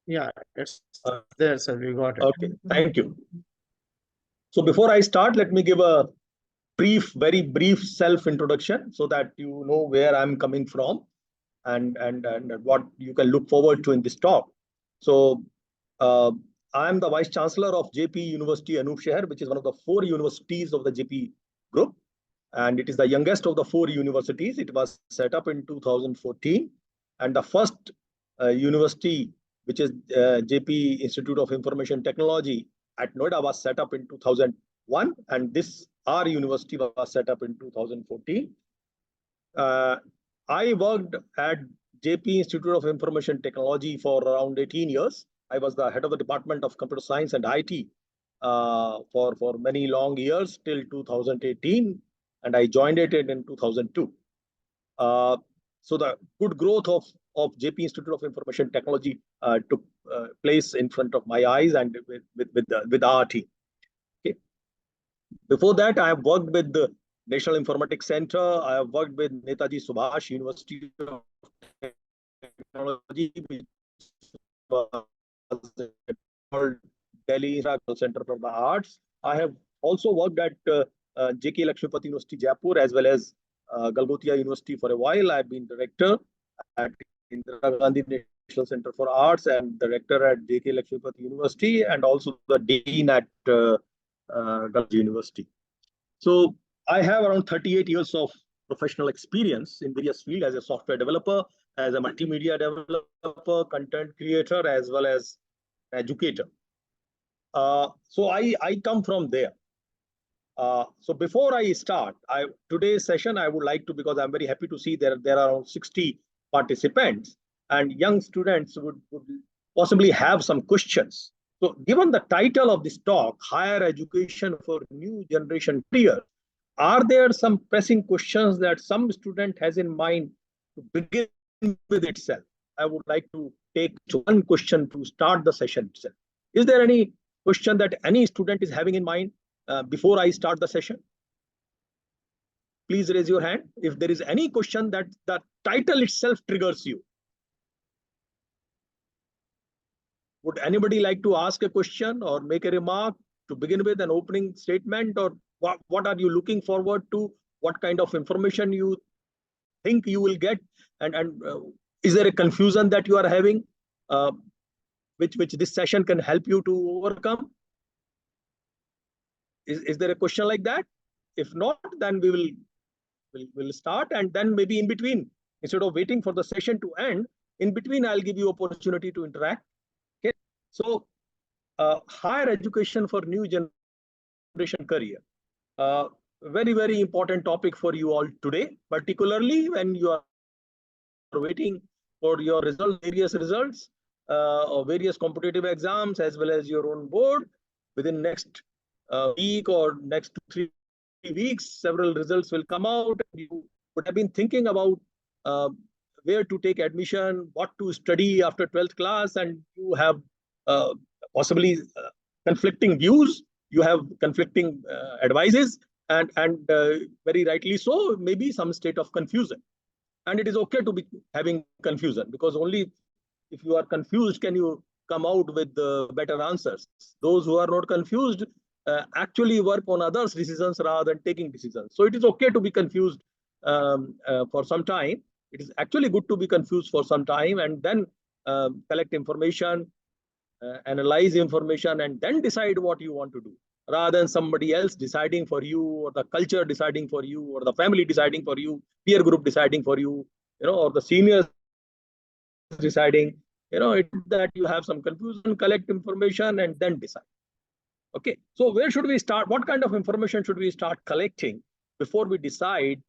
Yeah, it's Uh, there, sir. We got it. okay, thank you. So before I start, let me give a very brief self-introduction so that you know where I'm coming from and what you can look forward to in this talk. So uh, I'm the Vice Chancellor of Jaypee University Anoopshahr, which is one of the four universities of the Jaypee group. And it is the youngest of the four universities. It was set up in 2014. And the first university, which is Jaypee Institute of Information Technology at Noida, was set up in 2001. And this, our university, was set up in 2014. Uh, I worked at Jaypee Institute of Information Technology for around 18 years. I was the head of the Department of Computer Science and IT for many long years till 2018, and I joined it in 2002. Uh, so the good growth of Jaypee Institute of Information Technology took place in front of my eyes and with our team. Okay. Before that, I have worked with the National Informatics Center. I have worked with Netaji Subhash University of Technology, which was Delhi Center for the Arts. I have also worked at JK Lakshmipati University, Jaipur, as well as Galgotia University for a while. I've been director at Indira Gandhi National Center for Arts and director at JK Lakshmipati University, and also the dean at Galgotia University. So I have around 38 years of professional experience in various fields as a software developer, as a multimedia developer, content creator, as well as educator. So I come from there. So before I start today's session, I would like to, because I'm very happy to see there are around 60 participants and young students would possibly have some questions. So given the title of this talk, Higher Education for New Generation Career, are there some pressing questions that some student has in mind to begin with itself? I would like to take one question to start the session itself. Is there any question that any student is having in mind before I start the session? Please raise your hand if there is any question that the title itself triggers you. Would anybody like to ask a question or make a remark to begin with, an opening statement, or what are you looking forward to? What kind of information you think you will get? And is there a confusion that you are having, which this session can help you to overcome? Is there a question like that? If not, then we'll start, and then maybe in between, instead of waiting for the session to end, in between I'll give you opportunity to interact. Okay, so higher education for new generation career, very important topic for you all today, particularly when you are waiting for your various results or various competitive exams, as well as your own board. Within next week or next 2-3 weeks, several results will come out. You would have been thinking about where to take admission, what to study after 12th class, and you have possibly conflicting views. You have conflicting advices, and very rightly so, maybe some state of confusion. And it is okay to be having confusion, because only if you are confused can you come out with better answers. Those who are not confused actually work on others' decisions rather than taking decisions. So it is okay to be confused for some time. It is actually good to be confused for some time and then collect information, analyze information, and then decide what you want to do, rather than somebody else deciding for you, or the culture deciding for you, or the family deciding for you, peer group deciding for you, or the seniors deciding. That you have some confusion, collect information, and then decide. Okay, so where should we start? What kind of information should we start collecting before we decide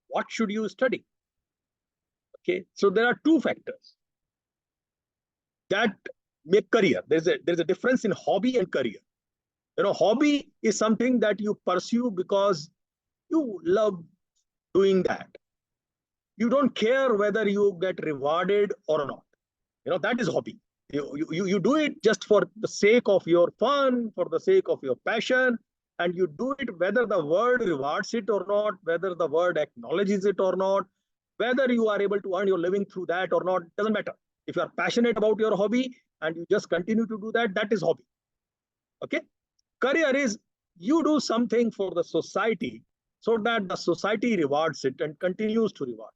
what should you study? Okay, so there are two factors that make career. There's a difference in hobby and career. Hobby is something that you pursue because you love doing that. You don't care whether you get rewarded or not. That is hobby. You do it just for the sake of your fun, for the sake of your passion, and you do it whether the world rewards it or not, whether the world acknowledges it or not, whether you are able to earn your living through that or not, doesn't matter. If you are passionate about your hobby, and you just continue to do that, that is hobby. Okay. Career is you do something for the society so that the society rewards it and continues to reward.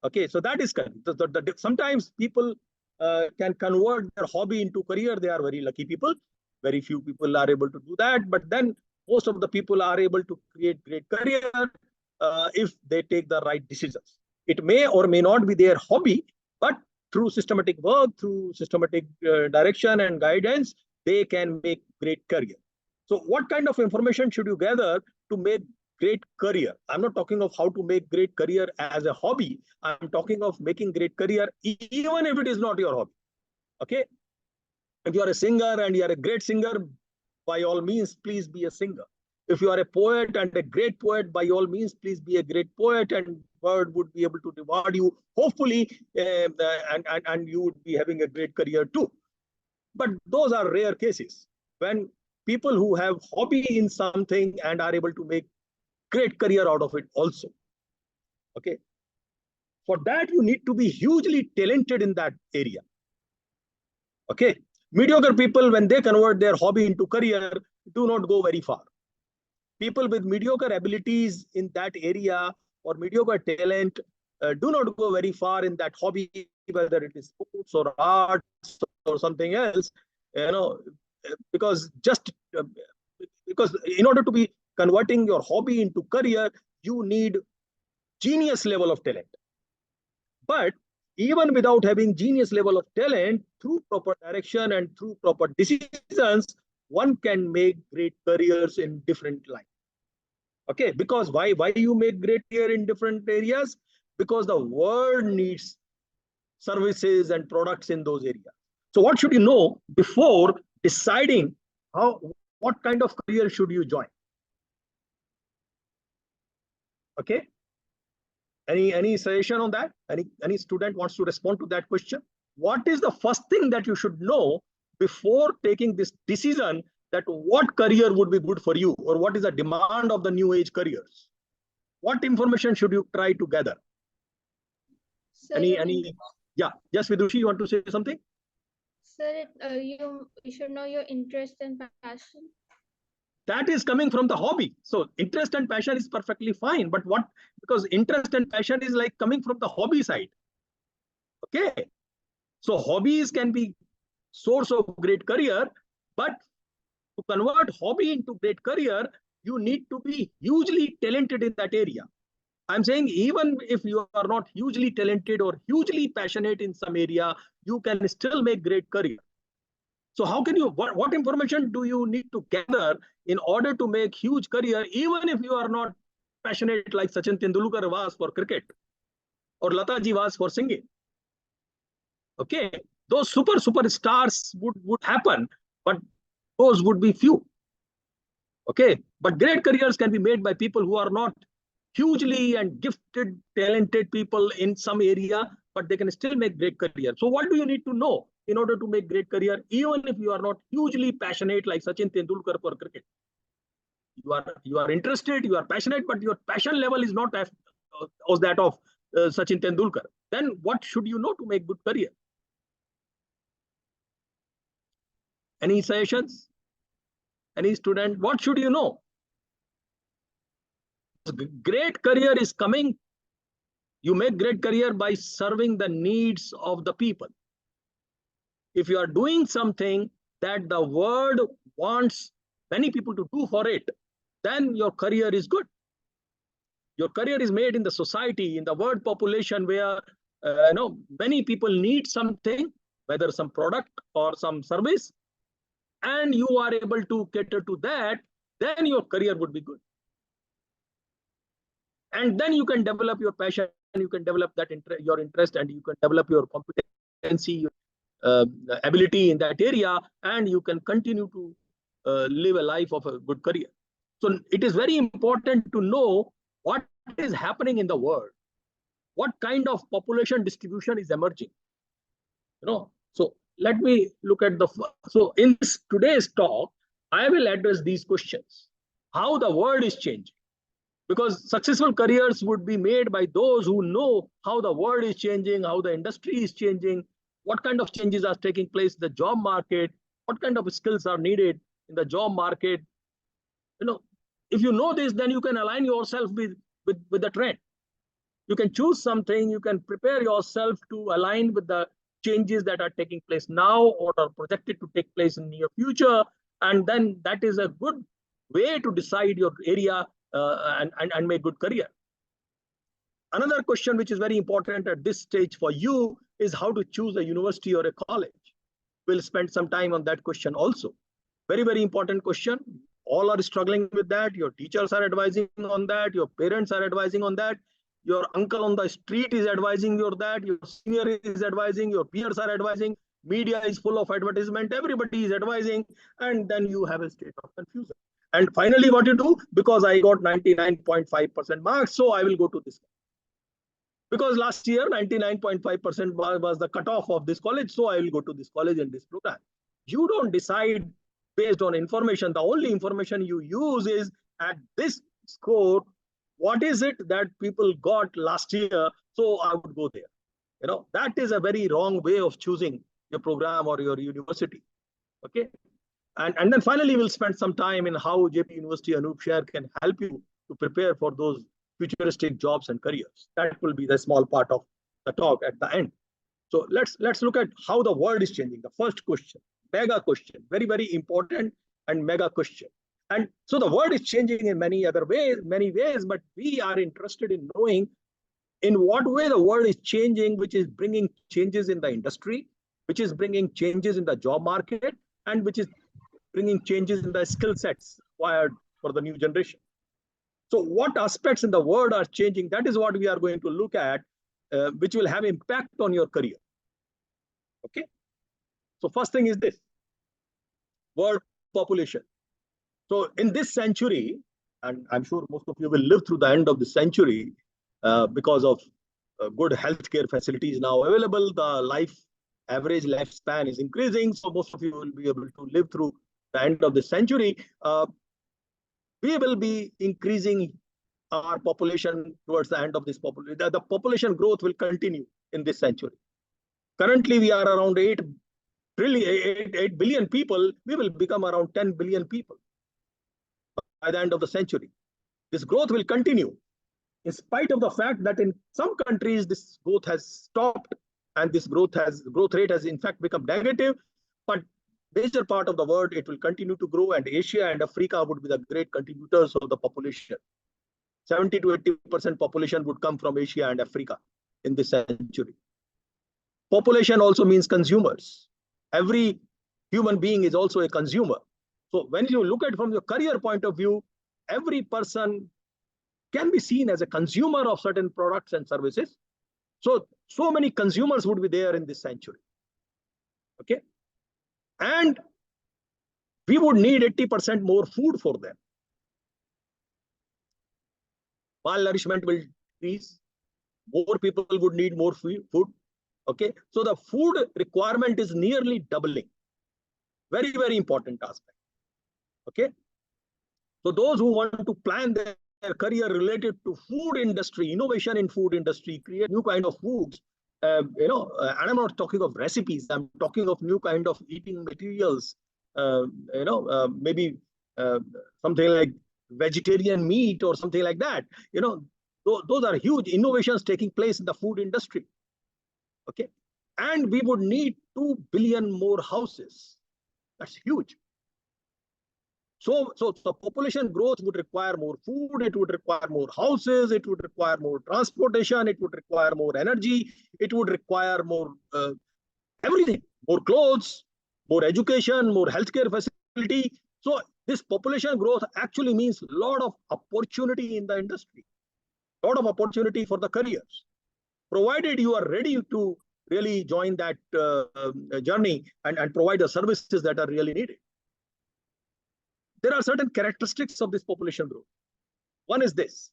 Okay, so that is career. Sometimes people can convert their hobby into career. They are very lucky people. Very few people are able to do that. But then most of the people are able to create great career if they take the right decisions. It may or may not be their hobby, but through systematic work, through systematic direction and guidance, they can make great career. So what kind of information should you gather to make great career? I'm not talking of how to make great career as a hobby. I'm talking of making great career even if it is not your hobby. Okay. If you are a singer and you are a great singer, by all means, please be a singer. If you are a poet and a great poet, by all means, please be a great poet, and word would be able to reward you, hopefully, and you would be having a great career too. But those are rare cases. When people who have hobby in something and are able to make great career out of it also. Okay. For that, you need to be hugely talented in that area. Okay. Mediocre people, when they convert their hobby into career, do not go very far. People with mediocre abilities in that area or mediocre talent do not go very far in that hobby, whether it is sports or arts or something else, because in order to be converting your hobby into career, you need genius level of talent. But even without having genius level of talent, through proper direction and through proper decisions, one can make great careers in different lines. Okay, because why you make great career in different areas? Because the world needs services and products in those areas. So what should you know before deciding what kind of career should you join? Okay. Any suggestion on that? Any student wants to respond to that question? What is the first thing that you should know before taking this decision that what career would be good for you, or what is the demand of the new age careers? What information should you try to gather? Sir, yeah, yes, Vidushi, you want to say something? Sir, you should know your interest and passion. That is coming from the hobby. So interest and passion is perfectly fine. But because interest and passion is like coming from the hobby side. Okay. So hobbies can be source of great career, but to convert hobby into great career, you need to be hugely talented in that area. I'm saying even if you are not hugely talented or hugely passionate in some area, you can still make great career. So how can you, what information do you need to gather in order to make huge career, even if you are not passionate like Sachin Tendulkar was for cricket or Lata ji was for singing? Okay, those super stars would happen, but those would be few. Okay, but great careers can be made by people who are not hugely and gifted, talented people in some area, but they can still make great career. So what do you need to know in order to make great career, even if you are not hugely passionate like Sachin Tendulkar for cricket? You are interested, you are passionate, but your passion level is not as that of Sachin Tendulkar. Then what should you know to make good career? Any suggestions? Any student? What should you know? Great career is coming. You make great career by serving the needs of the people. If you are doing something that the world wants many people to do for it, then your career is good. Your career is made in the society, in the world population where many people need something, whether some product or some service, and you are able to cater to that, then your career would be good. And then you can develop your passion, you can develop that your interest, and you can develop your competency, ability in that area, and you can continue to live a life of a good career. So it is very important to know what is happening in the world, what kind of population distribution is emerging. So let me look at so in today's talk, I will address these questions: how the world is changing, because successful careers would be made by those who know how the world is changing, how the industry is changing, what kind of changes are taking place in the job market, what kind of skills are needed in the job market. If you know this, then you can align yourself with the trend. You can choose something, you can prepare yourself to align with the changes that are taking place now or are projected to take place in the near future. And then that is a good way to decide your area and make good career. Another question which is very important at this stage for you is how to choose a university or a college. We'll spend some time on that question also. Very, very important question. All are struggling with that. Your teachers are advising on that. Your parents are advising on that. Your uncle on the street is advising you that. Your senior is advising. Your peers are advising. Media is full of advertisement. Everybody is advising. And then you have a state of confusion. And finally, what you do, because I got 99.5% marks, so I will go to this. Because last year, 99.5% was the cutoff of this college, so I will go to this college and this program. You don't decide based on information. The only information you use is at this score, what is it that people got last year, so I would go there. That is a very wrong way of choosing your program or your university. Okay. And then finally, we'll spend some time in how Jaypee University Anoopshahr can help you to prepare for those futuristic jobs and careers. That will be the small part of the talk at the end. So let's look at how the world is changing. The first question, mega question, very, very important and mega question. And so the world is changing in many ways, but we are interested in knowing in what way the world is changing, which is bringing changes in the industry, which is bringing changes in the job market, and which is bringing changes in the skill sets required for the new generation. So what aspects in the world are changing? That is what we are going to look at, which will have impact on your career. Okay. So first thing is this, world population. So in this century, and I'm sure most of you will live through the end of the century because of good healthcare facilities now available, the average lifespan is increasing. So most of you will be able to live through the end of the century. We will be increasing our population towards the end of this population. The population growth will continue in this century. Currently, we are around 8 billion people. We will become around 10 billion people by the end of the century. This growth will continue in spite of the fact that in some countries, this growth has stopped and this growth rate has in fact become negative. But major part of the world, it will continue to grow, and Asia and Africa would be the great contributors of the population. 70 to 80% population would come from Asia and Africa in this century. Population also means consumers. Every human being is also a consumer. So when you look at it from your career point of view, every person can be seen as a consumer of certain products and services. So many consumers would be there in this century. Okay. And we would need 80% more food for them. Malnourishment will increase. More people would need more food. Okay. So the food requirement is nearly doubling. Very, very important aspect. Okay. So those who want to plan their career related to food industry, innovation in food industry, create new kind of foods, and I'm not talking of recipes. I'm talking of new kind of eating materials. Maybe something like vegetarian meat or something like that. Those are huge innovations taking place in the food industry. Okay, and we would need 2 billion more houses. That's huge. So the population growth would require more food, it would require more houses, it would require more transportation, it would require more energy, it would require more everything, more clothes, more education, more healthcare facility. So this population growth actually means a lot of opportunity in the industry, a lot of opportunity for the careers, provided you are ready to really join that journey and provide the services that are really needed. There are certain characteristics of this population growth. One is this: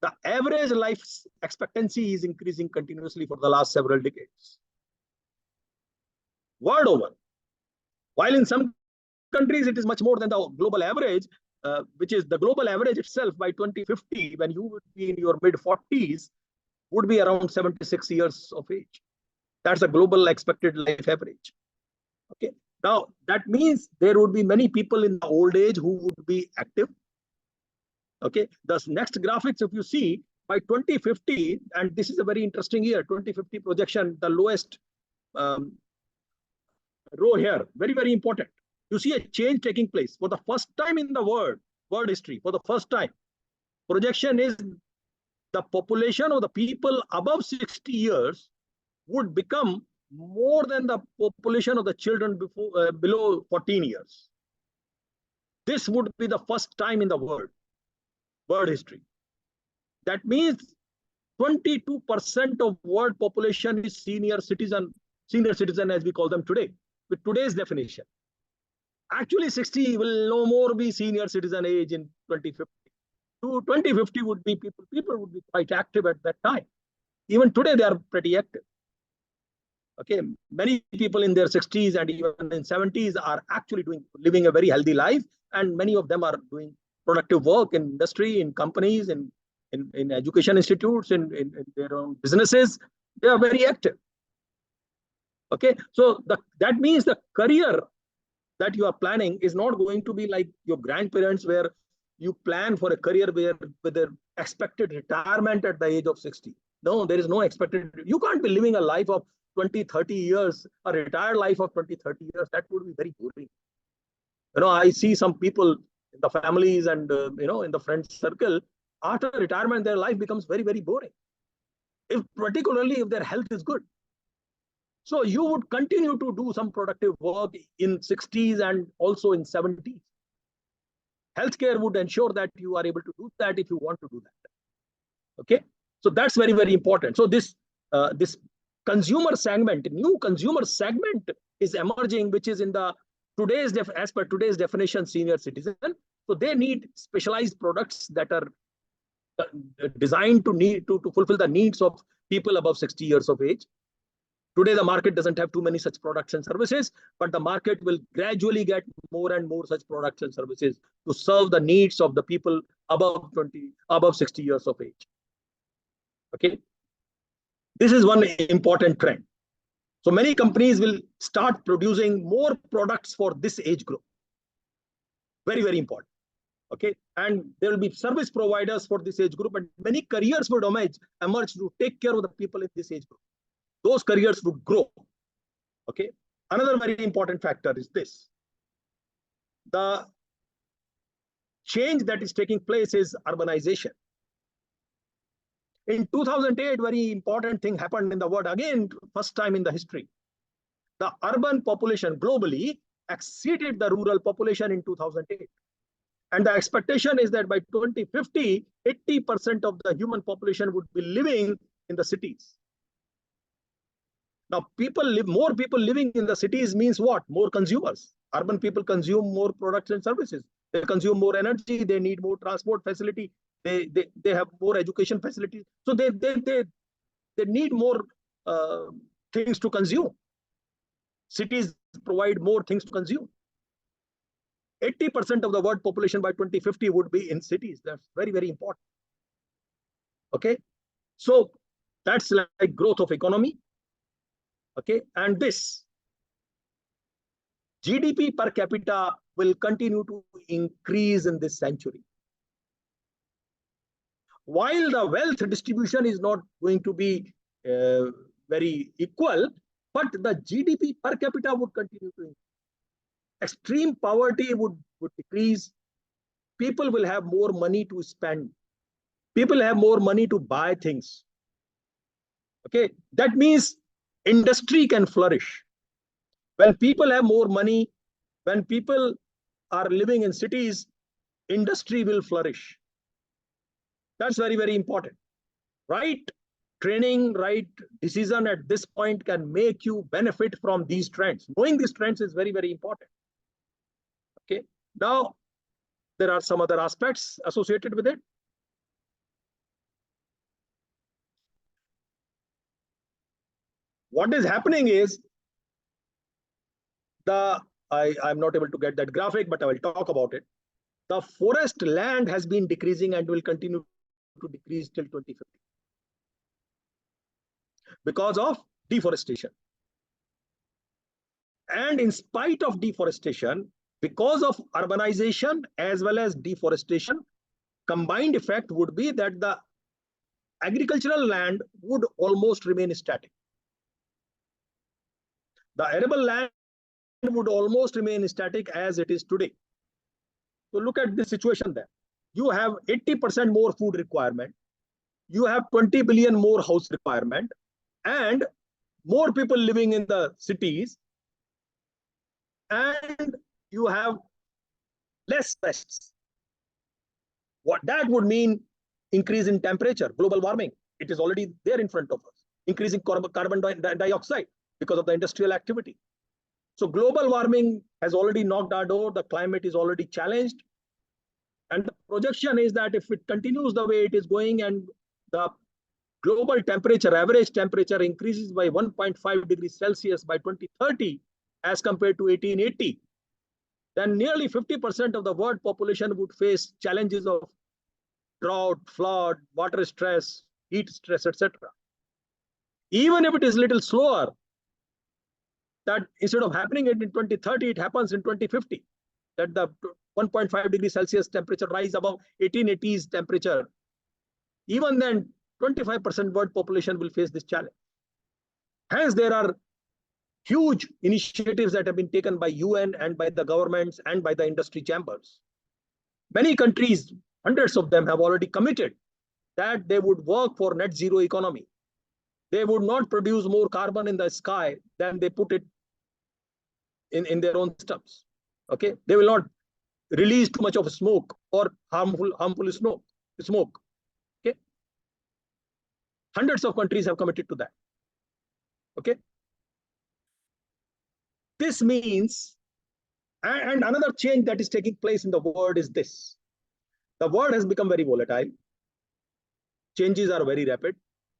the average life expectancy is increasing continuously for the last several decades. World over. While in some countries it is much more than the global average, which is the global average itself by 2050, when you would be in your mid-40s, would be around 76 years of age. That's a global expected life average. Okay. Now, that means there would be many people in the old age who would be active. Okay. The next graphics, if you see, by 2050, and this is a very interesting year, 2050 projection, the lowest row here, very, very important. You see a change taking place for the first time in the world history. For the first time, projection is the population of the people above 60 years would become more than the population of the children below 14 years. This would be the first time in the world history. That means 22% of world population is senior citizen as we call them today, with today's definition. Actually, 60 will no more be senior citizen age in 2050. 2050 would be people would be quite active at that time. Even today, they are pretty active. Okay, many people in their 60s and even in 70s are actually living a very healthy life, and many of them are doing productive work in industry, in companies, in education institutes, in their own businesses. They are very active. Okay, so that means the career that you are planning is not going to be like your grandparents, where you plan for a career with the expected retirement at the age of 60. No, there is no expected. You can't be living a life of 20, 30 years, a retired life of 20, 30 years. That would be very boring. I see some people in the families and, in the friend circle, after retirement, their life becomes very, very boring. Particularly if their health is good. So you would continue to do some productive work in 60s and also in 70s. Healthcare would ensure that you are able to do that if you want to do that. Okay, so that's very, very important. So this consumer segment, new consumer segment is emerging, which is in the as per today's definition, senior citizen. So they need specialized products that are designed to fulfill the needs of people above 60 years of age. Today, the market doesn't have too many such products and services, but the market will gradually get more and more such products and services to serve the needs of the people above 60 years of age. Okay. This is one important trend. So many companies will start producing more products for this age group. Very, very important. Okay. And there will be service providers for this age group, and many careers would emerge to take care of the people in this age group. Those careers would grow. Okay. Another very important factor is this. The change that is taking place is urbanization. In 2008, very important thing happened in the world. Again, first time in the history. The urban population globally exceeded the rural population in 2008. And the expectation is that by 2050, 80% of the human population would be living in the cities. Now, more people living in the cities means what? More consumers. Urban people consume more products and services. They consume more energy. They need more transport facility. They have more education facilities. So they need more things to consume. Cities provide more things to consume. 80% of the world population by 2050 would be in cities. That's very, very important. Okay. So that's like growth of economy. Okay, and this GDP per capita will continue to increase in this century. While the wealth distribution is not going to be very equal, but the GDP per capita would continue to increase. Extreme poverty would decrease. People will have more money to spend. People have more money to buy things. Okay, that means industry can flourish. When people have more money, when people are living in cities, industry will flourish. That's very, very important. Right training, right decision at this point can make you benefit from these trends. Knowing these trends is very, very important. Okay. Now, there are some other aspects associated with it. What is happening is I'm not able to get that graphic, but I will talk about it. The forest land has been decreasing and will continue to decrease till 2050 because of deforestation. And in spite of deforestation, because of urbanization as well as deforestation, combined effect would be that the agricultural land would almost remain static. The arable land would almost remain static as it is today. So look at this situation there. You have 80% more food requirement. You have 20 billion more house requirement and more people living in the cities. And you have less pests. What that would mean, increase in temperature, global warming. It is already there in front of us. Increasing carbon dioxide because of the industrial activity. So global warming has already knocked our door. The climate is already challenged. And the projection is that if it continues the way it is going and the global temperature, average temperature increases by 1.5 degrees Celsius by 2030 as compared to 1880, then nearly 50% of the world population would face challenges of drought, flood, water stress, heat stress, etc. Even if it is a little slower, that instead of happening in 2030, it happens in 2050, that the 1.5 degrees Celsius temperature rise above 1880s temperature. Even then, 25% world population will face this challenge. Hence, there are huge initiatives that have been taken by UN and by the governments and by the industry chambers. Many countries, hundreds of them, have already committed that they would work for net zero economy. They would not produce more carbon in the sky than they put it in their own systems. Okay, they will not release too much of smoke or harmful smoke. Okay, hundreds of countries have committed to that. Okay, this means, and another change that is taking place in the world is this: the world has become very volatile. Changes are very rapid,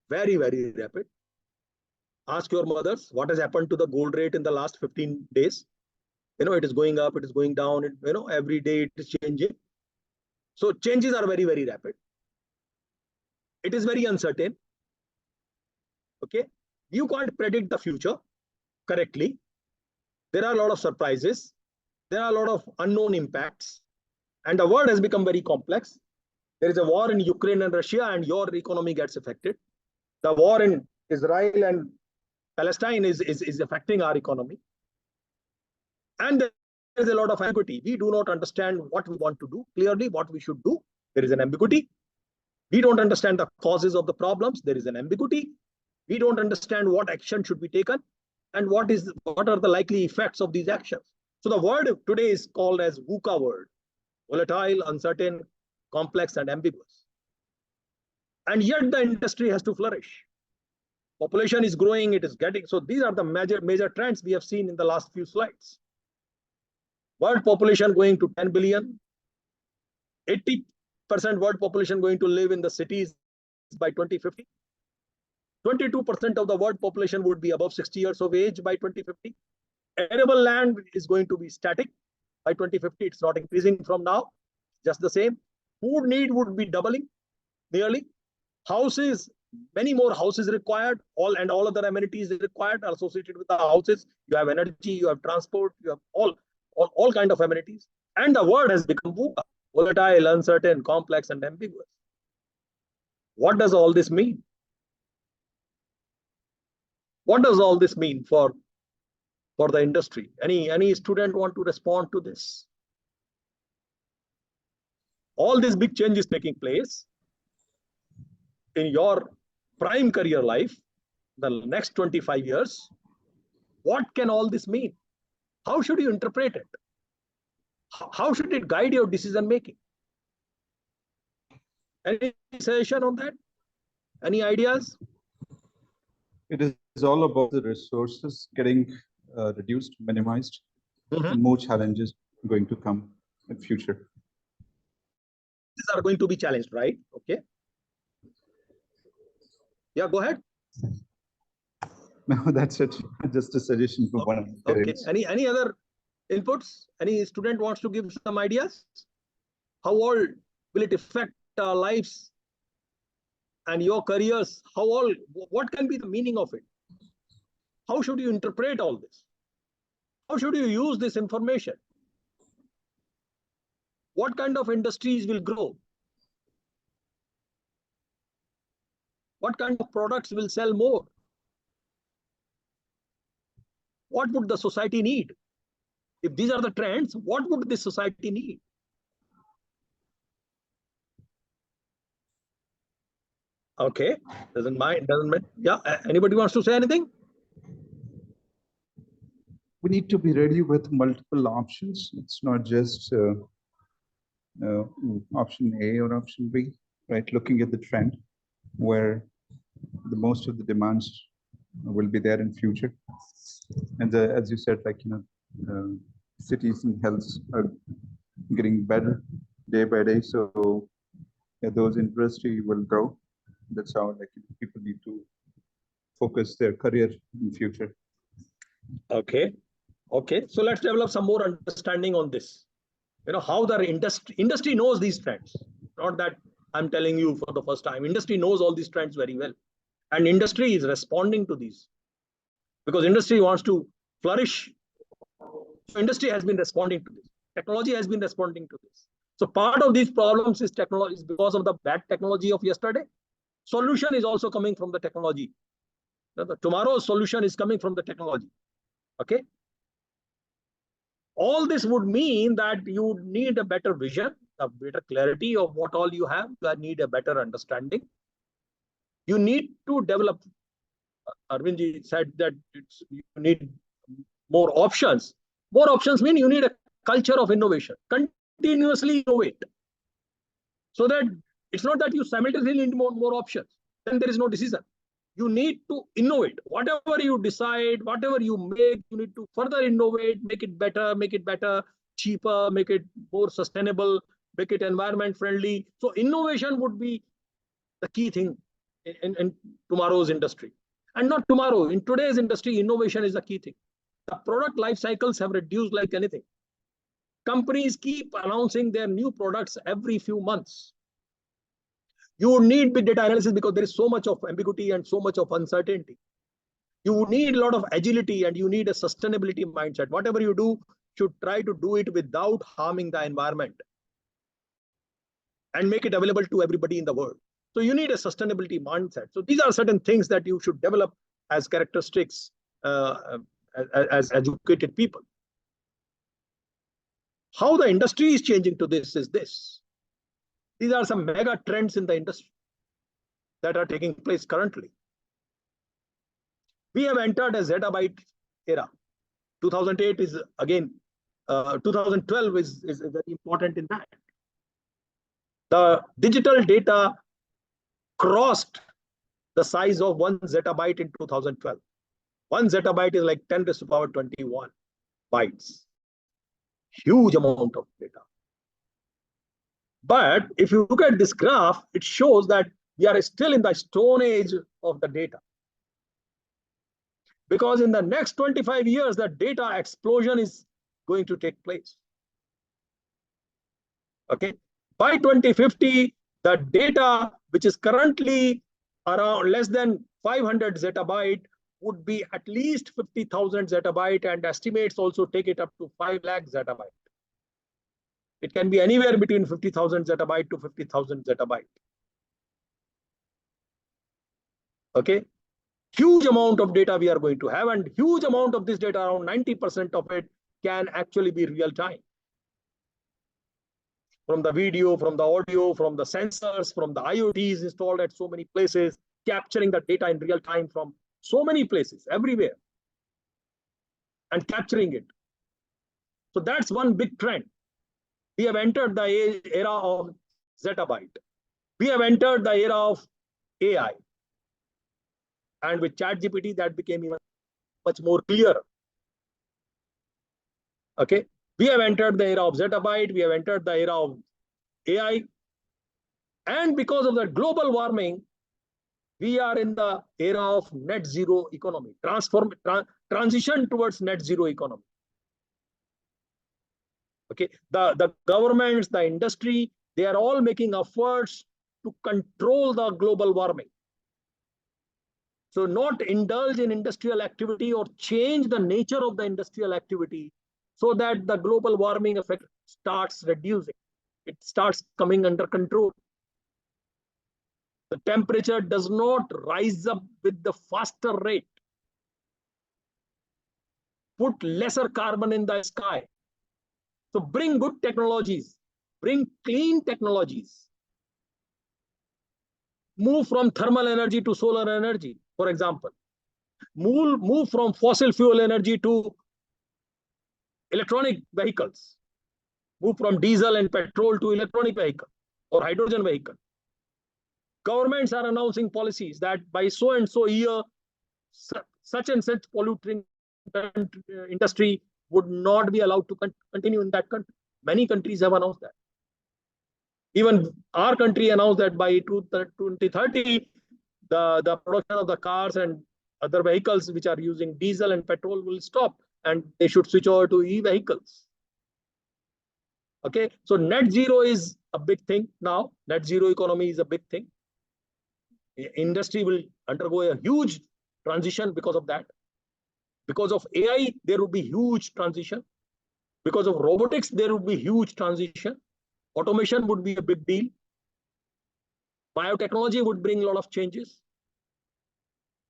very, very rapid. Ask your mothers what has happened to the gold rate in the last 15 days. It is going up, it is going down, every day it is changing. So changes are very, very rapid. It is very uncertain. Okay, you can't predict the future correctly. There are a lot of surprises. There are a lot of unknown impacts. And the world has become very complex. There is a war in Ukraine and Russia, and your economy gets affected. The war in Israel and Palestine is affecting our economy. And there is a lot of ambiguity. We do not understand what we want to do clearly, what we should do. There is an ambiguity. We don't understand the causes of the problems. There is an ambiguity. We don't understand what action should be taken and what are the likely effects of these actions. So the word today is called as VUCA word: volatile, uncertain, complex, and ambiguous. And yet the industry has to flourish. Population is growing, it is getting, so these are the major trends we have seen in the last few slides. World population going to 10 billion, 80% world population going to live in the cities by 2050. 22% of the world population would be above 60 years of age by 2050. Arable land is going to be static by 2050. It's not increasing from now, just the same. Food need would be doubling nearly. Houses, many more houses required, all other amenities required are associated with the houses. You have energy, you have transport, you have all kind of amenities. And the word has become VUCA: volatile, uncertain, complex, and ambiguous. What does all this mean? What does all this mean for the industry? Any student want to respond to this? All these big changes taking place in your prime career life, the next 25 years. What can all this mean? How should you interpret it? How should it guide your decision making? Any suggestion on that? Any ideas? It is all about the resources getting reduced, minimized, and more challenges going to come in future. These are going to be challenged, right? Okay. Yeah, go ahead. No, that's it. Just a suggestion for one of the parents. Okay. Any other inputs? Any student wants to give some ideas? How all will it affect our lives and your careers? What can be the meaning of it? How should you interpret all this? How should you use this information? What kind of industries will grow? What kind of products will sell more? What would the society need? If these are the trends, what would this society need? Okay, doesn't mind. Yeah, anybody wants to say anything? We need to be ready with multiple options. It's not just option A or option B, right? Looking at the trend where the most of the demands will be there in future. And as you said, like, cities and health are getting better day by day. So yeah, those industry will grow. That's how, like, people need to focus their career in future. Okay. So let's develop some more understanding on this. How the industry knows these trends. Not that I'm telling you for the first time. Industry knows all these trends very well. And industry is responding to these. Because industry wants to flourish. So industry has been responding to this. Technology has been responding to this. So part of these problems is technology, is because of the bad technology of yesterday. Solution is also coming from the technology. Tomorrow's solution is coming from the technology. Okay. All this would mean that you need a better vision, a better clarity of what all you have. You need a better understanding. You need to develop. Arvindji said that you need more options. More options mean you need a culture of innovation. Continuously innovate. So that it's not that you simultaneously need more options. Then there is no decision. You need to innovate. Whatever you decide, whatever you make, you need to further innovate, make it better, cheaper, make it more sustainable, make it environment friendly. So innovation would be the key thing in tomorrow's industry. And not tomorrow, in today's industry, innovation is the key thing. The product life cycles have reduced like anything. Companies keep announcing their new products every few months. You need big data analysis because there is so much of ambiguity and so much of uncertainty. You need a lot of agility and you need a sustainability mindset. Whatever you do, should try to do it without harming the environment and make it available to everybody in the world. So you need a sustainability mindset. So these are certain things that you should develop as characteristics as educated people. How the industry is changing to this is this. These are some mega trends in the industry that are taking place currently. We have entered a zettabyte era. 2008 is again, 2012 is very important in that. The digital data crossed the size of 1 zettabyte in 2012. 1 zettabyte is like 10 to the power 21 bytes. Huge amount of data. But if you look at this graph, it shows that we are still in the stone age of the data. Because in the next 25 years, the data explosion is going to take place. Okay. By 2050, the data, which is currently around less than 500 zettabyte, would be at least 50,000 zettabyte, and estimates also take it up to 5 lakh zettabyte. It can be anywhere between 50,000 zettabyte to 50,000 zettabyte. Okay. Huge amount of data we are going to have, and huge amount of this data, around 90% of it, can actually be real time. From the video, from the audio, from the sensors, from the IoTs installed at so many places, capturing the data in real time from so many places, everywhere, and capturing it. So that's one big trend. We have entered the era of zettabyte. We have entered the era of AI. And with ChatGPT, that became even much more clear. Okay. We have entered the era of zettabyte. We have entered the era of AI. And because of the global warming, we are in the era of net zero economy, transition towards net zero economy. Okay. The governments, the industry, they are all making efforts to control the global warming. So not indulge in industrial activity or change the nature of the industrial activity so that the global warming effect starts reducing. It starts coming under control. The temperature does not rise up with the faster rate. Put lesser carbon in the sky. So bring good technologies, bring clean technologies. Move from thermal energy to solar energy, for example. Move from fossil fuel energy to electronic vehicles. Move from diesel and petrol to electronic vehicle or hydrogen vehicle. Governments are announcing policies that by so and so year, such and such polluting industry would not be allowed to continue in that country. Many countries have announced that. Even our country announced that by 2030, the production of the cars and other vehicles which are using diesel and petrol will stop and they should switch over to e-vehicles. Okay, so net zero is a big thing now. Net zero economy is a big thing. Industry will undergo a huge transition because of that. Because of AI, there will be huge transition. Because of robotics, there will be huge transition. Automation would be a big deal. Biotechnology would bring a lot of changes.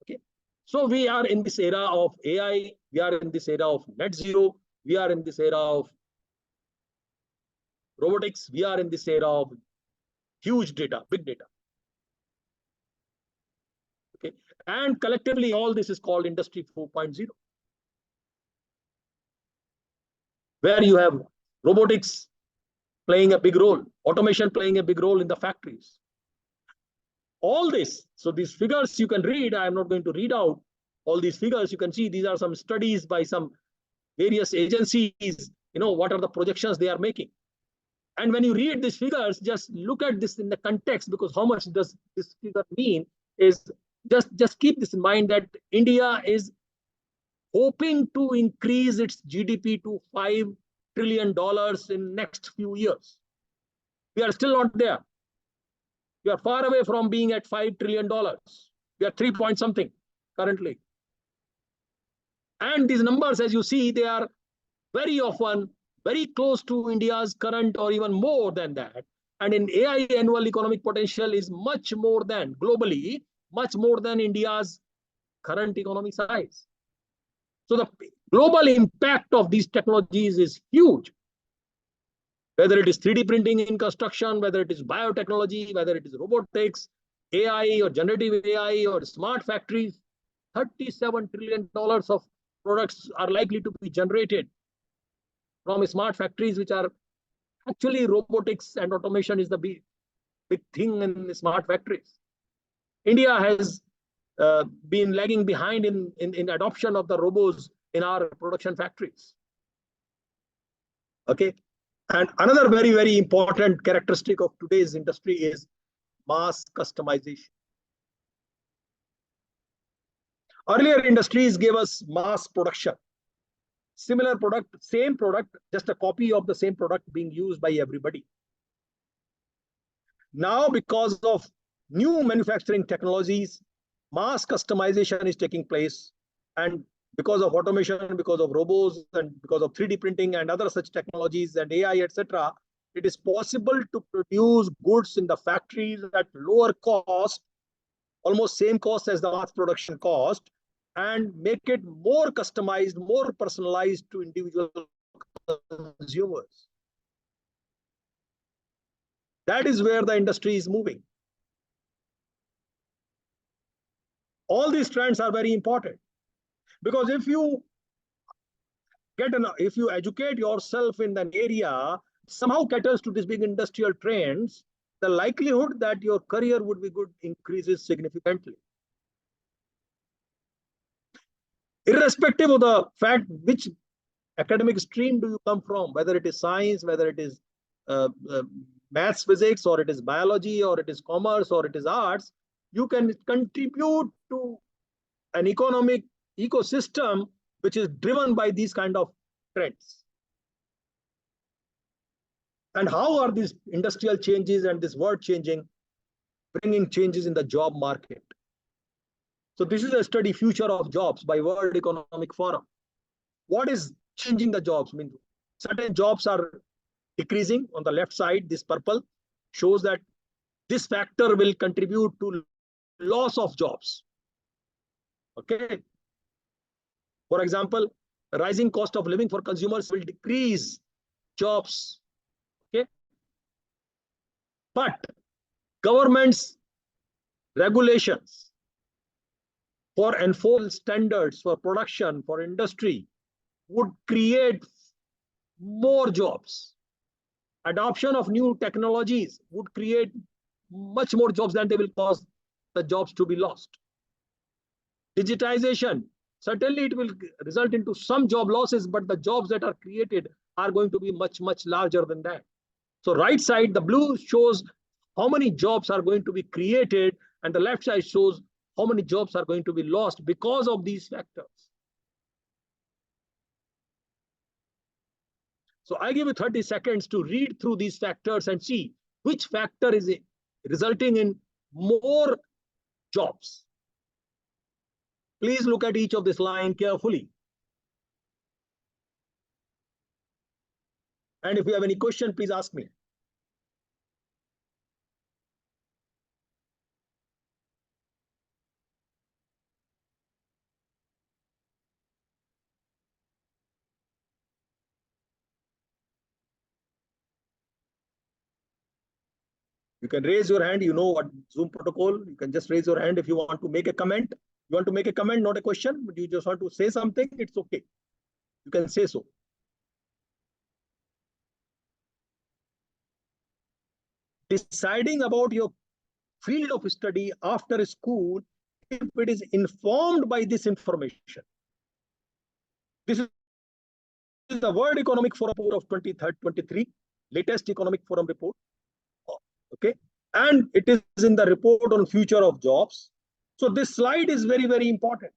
Okay, so we are in this era of AI. We are in this era of net zero. We are in this era of robotics. We are in this era of huge data, big data. Okay, and collectively, all this is called Industry 4.0, where you have robotics playing a big role, automation playing a big role in the factories. All this, so these figures you can read, I am not going to read out all these figures. You can see these are some studies by some various agencies, what are the projections they are making. And when you read these figures, just look at this in the context, because how much does this figure mean is just keep this in mind that India is hoping to increase its GDP to $5 trillion in next few years. We are still not there. We are far away from being at $5 trillion. We are 3 point something currently. And these numbers, as you see, they are very often very close to India's current or even more than that. And in AI, annual economic potential is much more than, globally, much more than India's current economic size. So the global impact of these technologies is huge. Whether it is 3D printing in construction, whether it is biotechnology, whether it is robotics, AI or generative AI or smart factories, $37 trillion of products are likely to be generated from smart factories, which are actually robotics and automation is the big thing in smart factories. India has been lagging behind in adoption of the robots in our production factories. Okay. And another very, very important characteristic of today's industry is mass customization. Earlier industries gave us mass production. Similar product, same product, just a copy of the same product being used by everybody. Now, because of new manufacturing technologies, mass customization is taking place. And because of automation, because of robots, and because of 3D printing and other such technologies and AI, etc., it is possible to produce goods in the factories at lower cost, almost same cost as the mass production cost, and make it more customized, more personalized to individual consumers. That is where the industry is moving. All these trends are very important, because if you educate yourself in an area, somehow caters to these big industrial trends, the likelihood that your career would be good increases significantly. Irrespective of the fact which academic stream do you come from, whether it is science, whether it is maths, physics, or it is biology, or it is commerce, or it is arts, you can contribute to an economic ecosystem which is driven by these kind of trends. And how are these industrial changes and this world changing, bringing changes in the job market? So this is a study, Future of Jobs by World Economic Forum. What is changing the jobs? I mean, certain jobs are decreasing. On the left side, this purple shows that this factor will contribute to loss of jobs. Okay. For example, rising cost of living for consumers will decrease jobs. Okay. But government's regulations for enforced standards for production, for industry, would create more jobs. Adoption of new technologies would create much more jobs than they will cause the jobs to be lost. Digitization, certainly it will result into some job losses, but the jobs that are created are going to be much, much larger than that. So right side, the blue shows how many jobs are going to be created, and the left side shows how many jobs are going to be lost because of these factors. So I give you 30 seconds to read through these factors and see which factor is resulting in more jobs. Please look at each of this line carefully. And if you have any question, please ask me. You can raise your hand. You know what Zoom protocol. You can just raise your hand if you want to make a comment. You want to make a comment, not a question, but you just want to say something, it's okay. You can say so. Deciding about your field of study after school, if it is informed by this information. This is the World Economic Forum report of 2023, latest Economic Forum report. Okay, and it is in the report on future of jobs. So this slide is very, very important.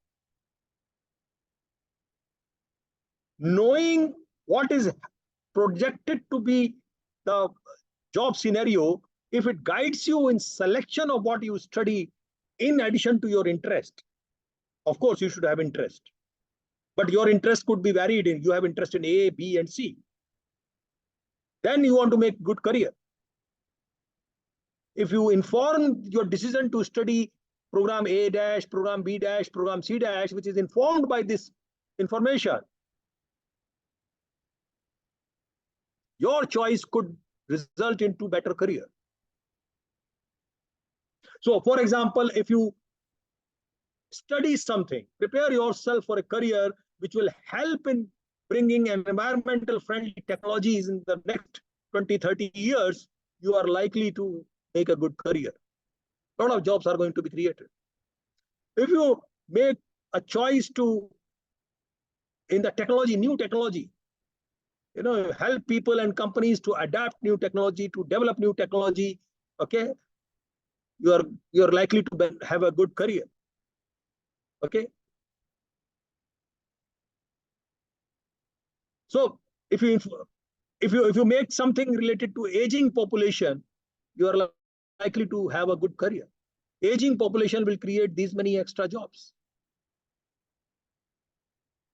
Knowing what is projected to be the job scenario, if it guides you in selection of what you study in addition to your interest. Of course, you should have interest, but your interest could be varied. You have interest in A, B, and C. Then you want to make good career. If you inform your decision to study program A dash, program B dash, program C dash, which is informed by this information, your choice could result into better career. So, for example, if you study something, prepare yourself for a career which will help in bringing environmental friendly technologies in the next 20, 30 years, you are likely to make a good career. A lot of jobs are going to be created. If you make a choice to, in the technology, new technology, help people and companies to adapt new technology, to develop new technology, okay, you're likely to have a good career. Okay. So if you make something related to aging population, you are likely to have a good career. Aging population will create these many extra jobs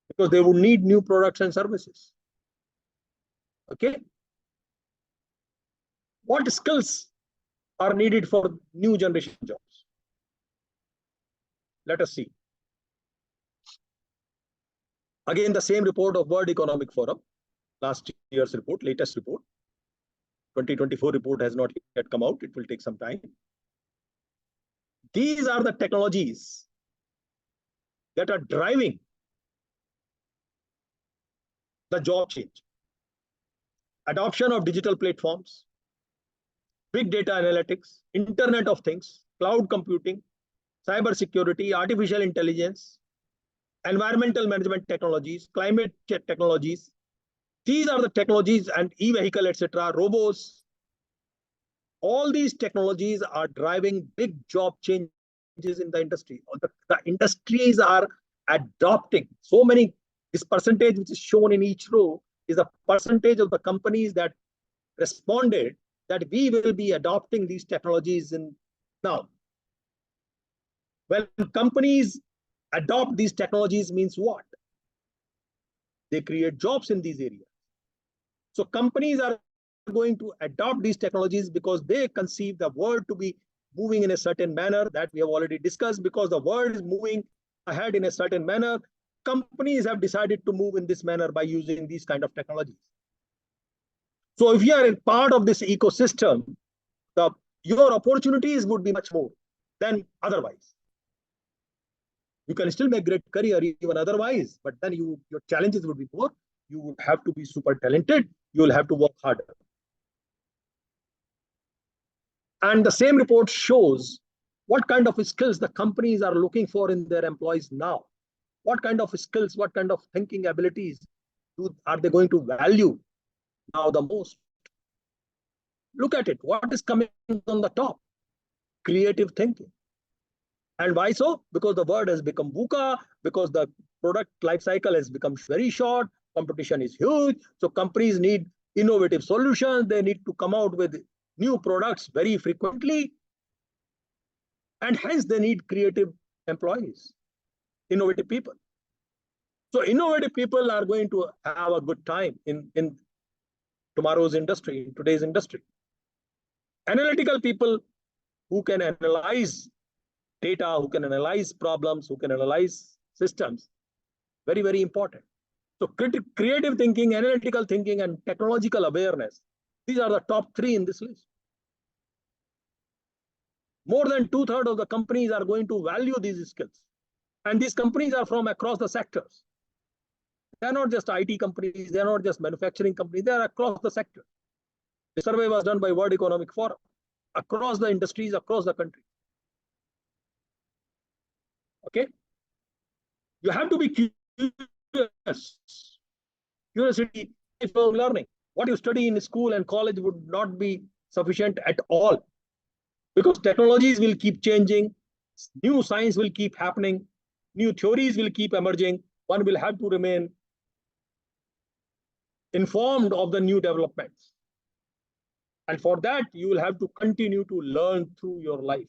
because they would need new products and services. Okay. What skills are needed for new generation jobs? Let us see. Again, the same report of World Economic Forum, last year's report, latest report. 2024 report has not yet come out. It will take some time. These are the technologies that are driving the job change. Adoption of digital platforms, big data analytics, Internet of Things, cloud computing, cybersecurity, artificial intelligence, environmental management technologies, climate change technologies. These are the technologies, and e-vehicle, etc., robots. All these technologies are driving big job changes in the industry. The industries are adopting so many. This percentage which is shown in each row is the percentage of the companies that responded that we will be adopting these technologies in now. When companies adopt these technologies means what? They create jobs in these areas. So companies are going to adopt these technologies because they conceive the world to be moving in a certain manner that we have already discussed. Because the world is moving ahead in a certain manner, companies have decided to move in this manner by using these kind of technologies. So if you are a part of this ecosystem, your opportunities would be much more than otherwise. You can still make great career even otherwise, but then your challenges would be more. You would have to be super talented. You will have to work harder. And the same report shows what kind of skills the companies are looking for in their employees now. What kind of skills, what kind of thinking abilities are they going to value now the most? Look at it. What is coming on the top? Creative thinking. And why so? Because the world has become VUCA, because the product life cycle has become very short, competition is huge. So companies need innovative solutions. They need to come out with new products very frequently. And hence they need creative employees, innovative people. So innovative people are going to have a good time in tomorrow's industry, in today's industry. Analytical people who can analyze data, who can analyze problems, who can analyze systems, very, very important. So creative thinking, analytical thinking, and technological awareness, these are the top three in this list. More than 2/3 of the companies are going to value these skills. And these companies are from across the sectors. They're not just IT companies, they're not just manufacturing companies, they're across the sector. The survey was done by World Economic Forum, across the industries, across the country. Okay? You have to be curious. Curiosity is for learning. What you study in school and college would not be sufficient at all, because technologies will keep changing, new science will keep happening, new theories will keep emerging. One will have to remain informed of the new developments. And for that, you will have to continue to learn through your life.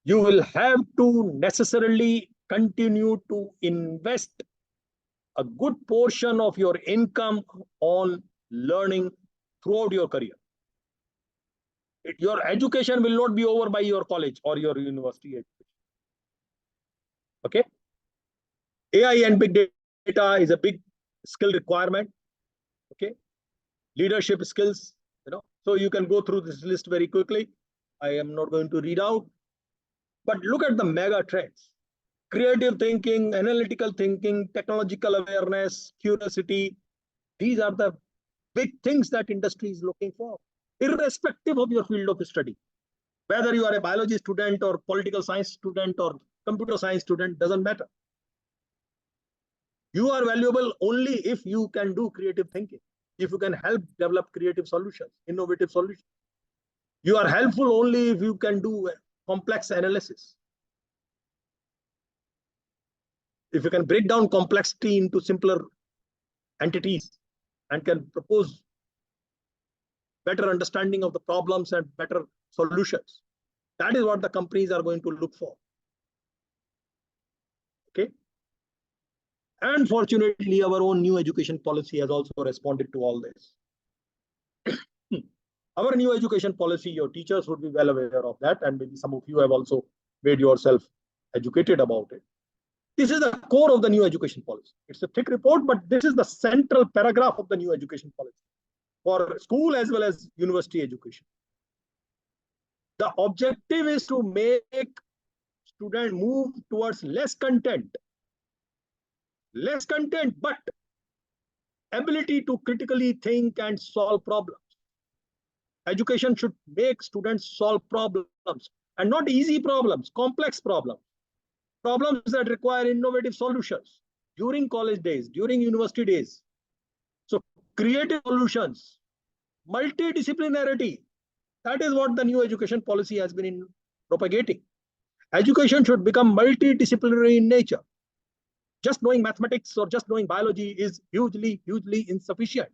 You will have to necessarily continue to invest a good portion of your income on learning throughout your career. Your education will not be over by your college or your university education. Okay? AI and big data is a big skill requirement. Okay? Leadership skills, so you can go through this list very quickly. I am not going to read out, but look at the mega trends. Creative thinking, analytical thinking, technological awareness, curiosity. These are the big things that industry is looking for, irrespective of your field of study. Whether you are a biology student or political science student or computer science student, doesn't matter. You are valuable only if you can do creative thinking, if you can help develop creative solutions, innovative solutions. You are helpful only if you can do complex analysis. If you can break down complexity into simpler entities and can propose better understanding of the problems and better solutions, that is what the companies are going to look for. Okay. And fortunately, our own new education policy has also responded to all this. Our new education policy, your teachers would be well aware of that, and maybe some of you have also made yourself educated about it. This is the core of the new education policy. It's a thick report, but this is the central paragraph of the new education policy for school as well as university education. The objective is to make students move towards less content, but ability to critically think and solve problems. Education should make students solve problems, and not easy problems, complex problems that require innovative solutions during college days, during university days. So creative solutions, multidisciplinarity, that is what the new education policy has been propagating. Education should become multidisciplinary in nature. Just knowing mathematics or just knowing biology is hugely insufficient.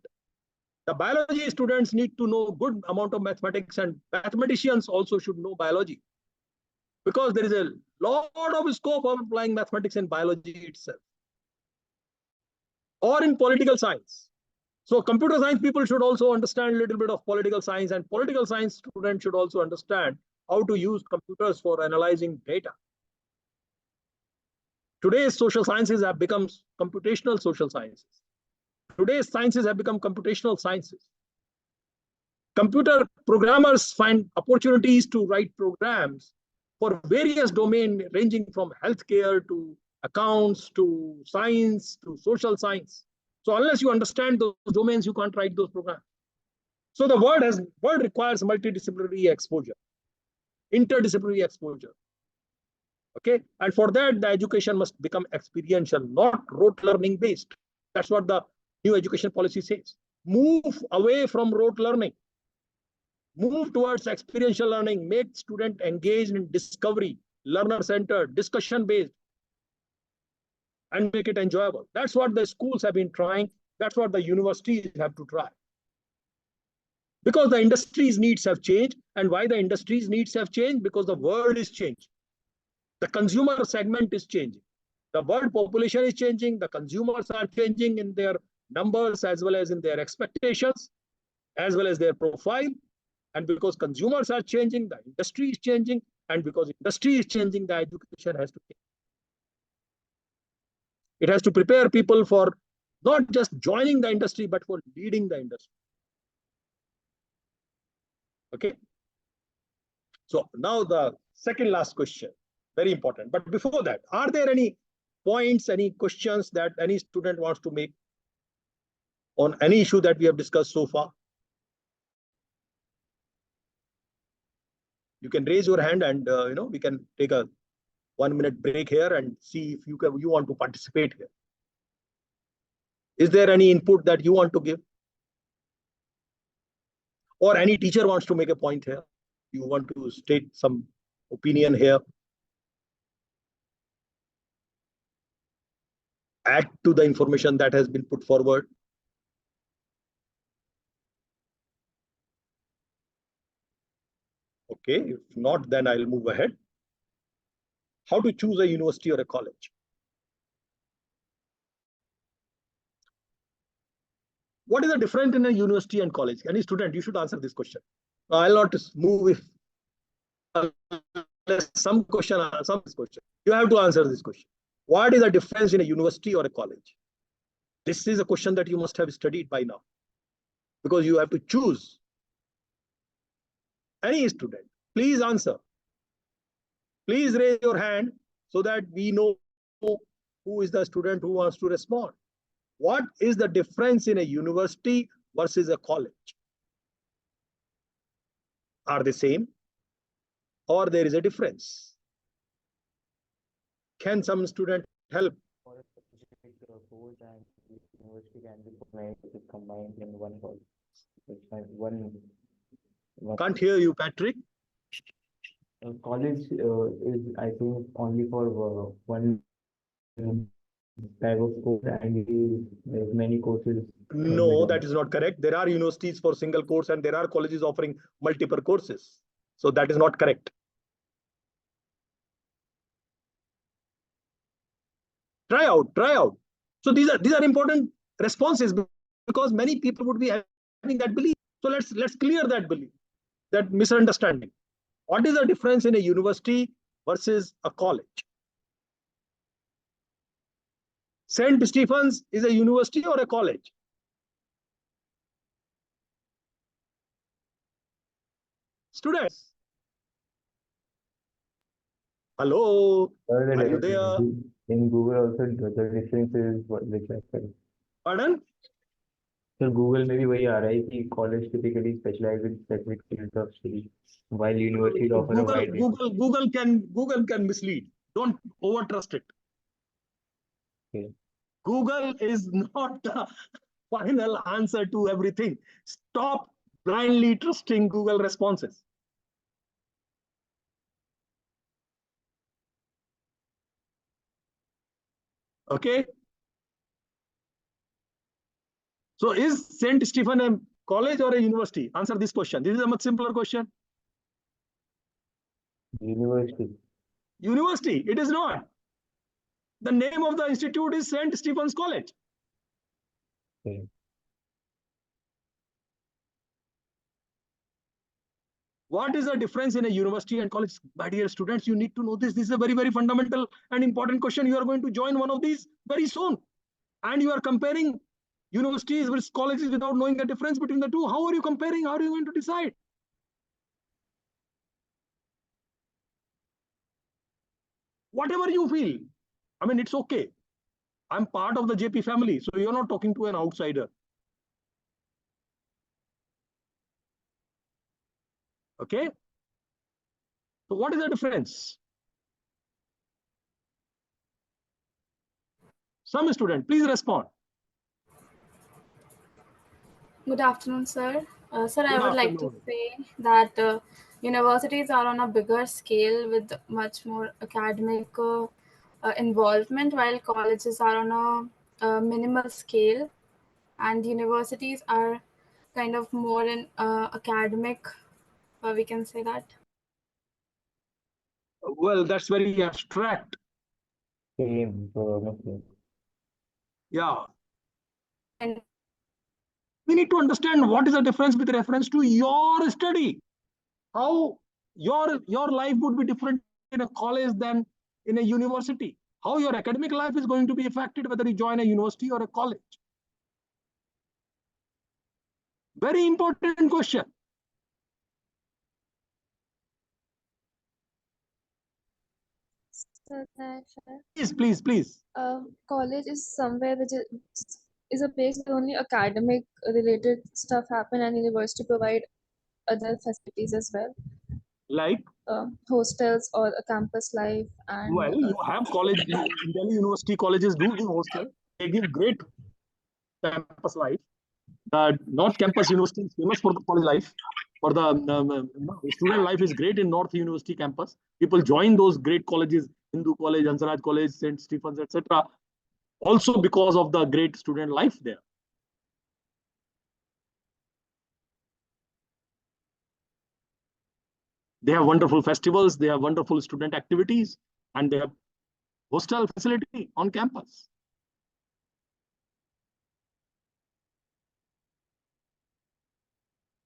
The biology students need to know good amount of mathematics, and mathematicians also should know biology. because there is a lot of scope of applying mathematics and biology itself, or in political science. So computer science people should also understand a little bit of political science, and political science students should also understand how to use computers for analyzing data. Today's social sciences have become computational social sciences. Today's sciences have become computational sciences. Computer programmers find opportunities to write programs for various domains ranging from healthcare to accounts to science to social science. So unless you understand those domains, you can't write those programs. So the world requires multidisciplinary exposure, interdisciplinary exposure. Okay, and for that the education must become experiential, not rote learning based. That's what the new education policy says. Move away from rote learning. Move towards experiential learning. Make student engaged in discovery, learner-centered, discussion-based, and make it enjoyable. That's what the schools have been trying. That's what the universities have to try. Because the industry's needs have changed. And why the industry's needs have changed? Because the world is changing. The consumer segment is changing. The world population is changing. The consumers are changing in their numbers as well as in their expectations, as well as their profile. And because consumers are changing, the industry is changing. And because industry is changing, the education has to change. It has to prepare people for not just joining the industry, but for leading the industry. Okay. So now the second last question, very important. But before that, are there any points, any questions that any student wants to make on any issue that we have discussed so far? You can raise your hand and we can take a 1 minute break here and see if you want to participate here. Is there any input that you want to give? Or any teacher wants to make a point here? You want to state some opinion here? Add to the information that has been put forward? Okay, if not, then I'll move ahead. How to choose a university or a college? What is the difference in a university and college? Any student, you should answer this question. I'll not move if some question. You have to answer this question. What is the difference in a university or a college? This is a question that you must have studied by now, because you have to choose. Any student, please answer. Please raise your hand so that we know who is the student who wants to respond. What is the difference in a university versus a college? Are they same? Or there is a difference? Can some student help? For a specific course and university can be combined in one course. One. Can't hear you, Patrick. College is, I think, only for one type of course, and there's many courses. No, that is not correct. There are universities for single course and there are colleges offering multiple courses. So that is not correct. Try out. So these are important responses, because many people would be having that belief. So let's clear that belief, that misunderstanding. What is the difference in a university versus a college? St. Stephen's is a university or a college? Students. Hello, are you there? In Google also the difference is what which I said. Pardon? So Google maybe वही आ रहा है कि college typically specialize in specific fields of study, while universities offer a wide range. Google can mislead. Don't overtrust it. Okay. Google is not the final answer to everything. Stop blindly trusting Google responses. Okay. So is St. Stephen a college or a university? Answer this question. This is a much simpler question. University. University. It is not. The name of the institute is St. Stephen's College. Okay. What is the difference in a university and college? My dear students, you need to know this. This is a very, very fundamental and important question. You are going to join one of these very soon. And you are comparing universities with colleges without knowing the difference between the two. How are you comparing? How are you going to decide? Whatever you feel. I mean, it's okay. I'm part of the Jaypee family, so you're not talking to an outsider. Okay? So what is the difference? Some student, please respond. Good afternoon, sir. Sir, I Good would like to afternoon. say that universities are on a bigger scale with much more academic involvement, while colleges are on a minimal scale, and universities are kind of more in academic, we can say that. Well, that's very abstract. Same. Okay. Yeah. And We need to understand what is the difference with reference to your study. How your life would be different in a college than in a university. How your academic life is going to be affected whether you join a university or a college. Very important question. Sir, Please. college is somewhere which is a place where only academic related stuff happen, and university provide other facilities as well, Like, hostels or a campus life. And well, you have college, Delhi University colleges do give hostel. They give great campus life. The North Campus University is famous for the college life. For the student life is great in North University campus. People join those great colleges, Hindu College, Hansraj College, St. Stephen's, etc. Also because of the great student life there. They have wonderful festivals, they have wonderful student activities, and they have hostel facility on campus.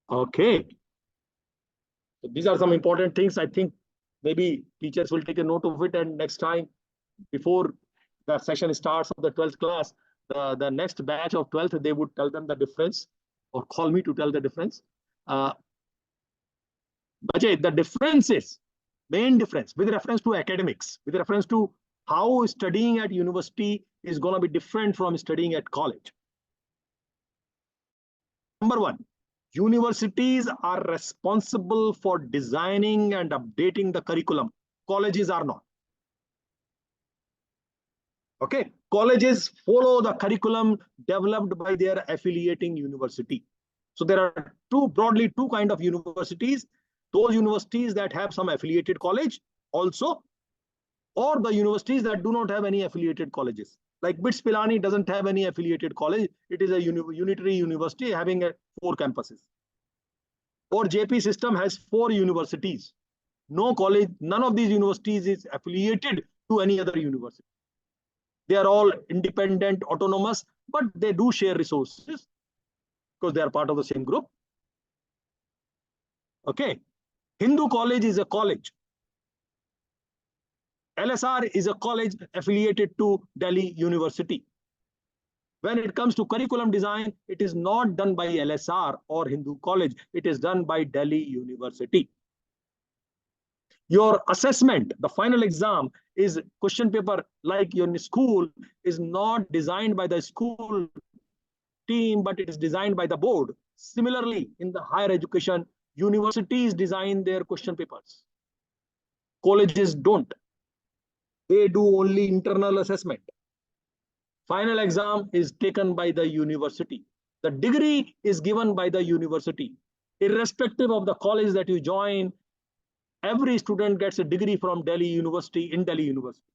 Okay. So these are some important things. I think maybe teachers will take a note of it, and next time, before the session starts of the 12th class, the next batch of 12th, they would tell them the difference or call me to tell the difference. Bajay, the difference is, main difference with reference to academics, with reference to how studying at university is going to be different from studying at college. Number one, universities are responsible for designing and updating the curriculum. Colleges are not. Okay, colleges follow the curriculum developed by their affiliating university. So there are broadly two kind of universities. Those universities that have some affiliated college also, or the universities that do not have any affiliated colleges. Like BITS Pilani doesn't have any affiliated college. It is a unitary university having 4 campuses. Or Jaypee system has 4 universities. No college, none of these universities is affiliated to any other university. They are all independent, autonomous, but they do share resources because they are part of the same group. Okay. Hindu College is a college. LSR is a college affiliated to Delhi University. When it comes to curriculum design, it is not done by LSR or Hindu College. It is done by Delhi University. Your assessment, the final exam, is question paper like your school is not designed by the school team, but it is designed by the board. Similarly, in the higher education, universities design their question papers. Colleges don't. They do only internal assessment. Final exam is taken by the university. The degree is given by the university. Irrespective of the college that you join, every student gets a degree from Delhi University in Delhi University.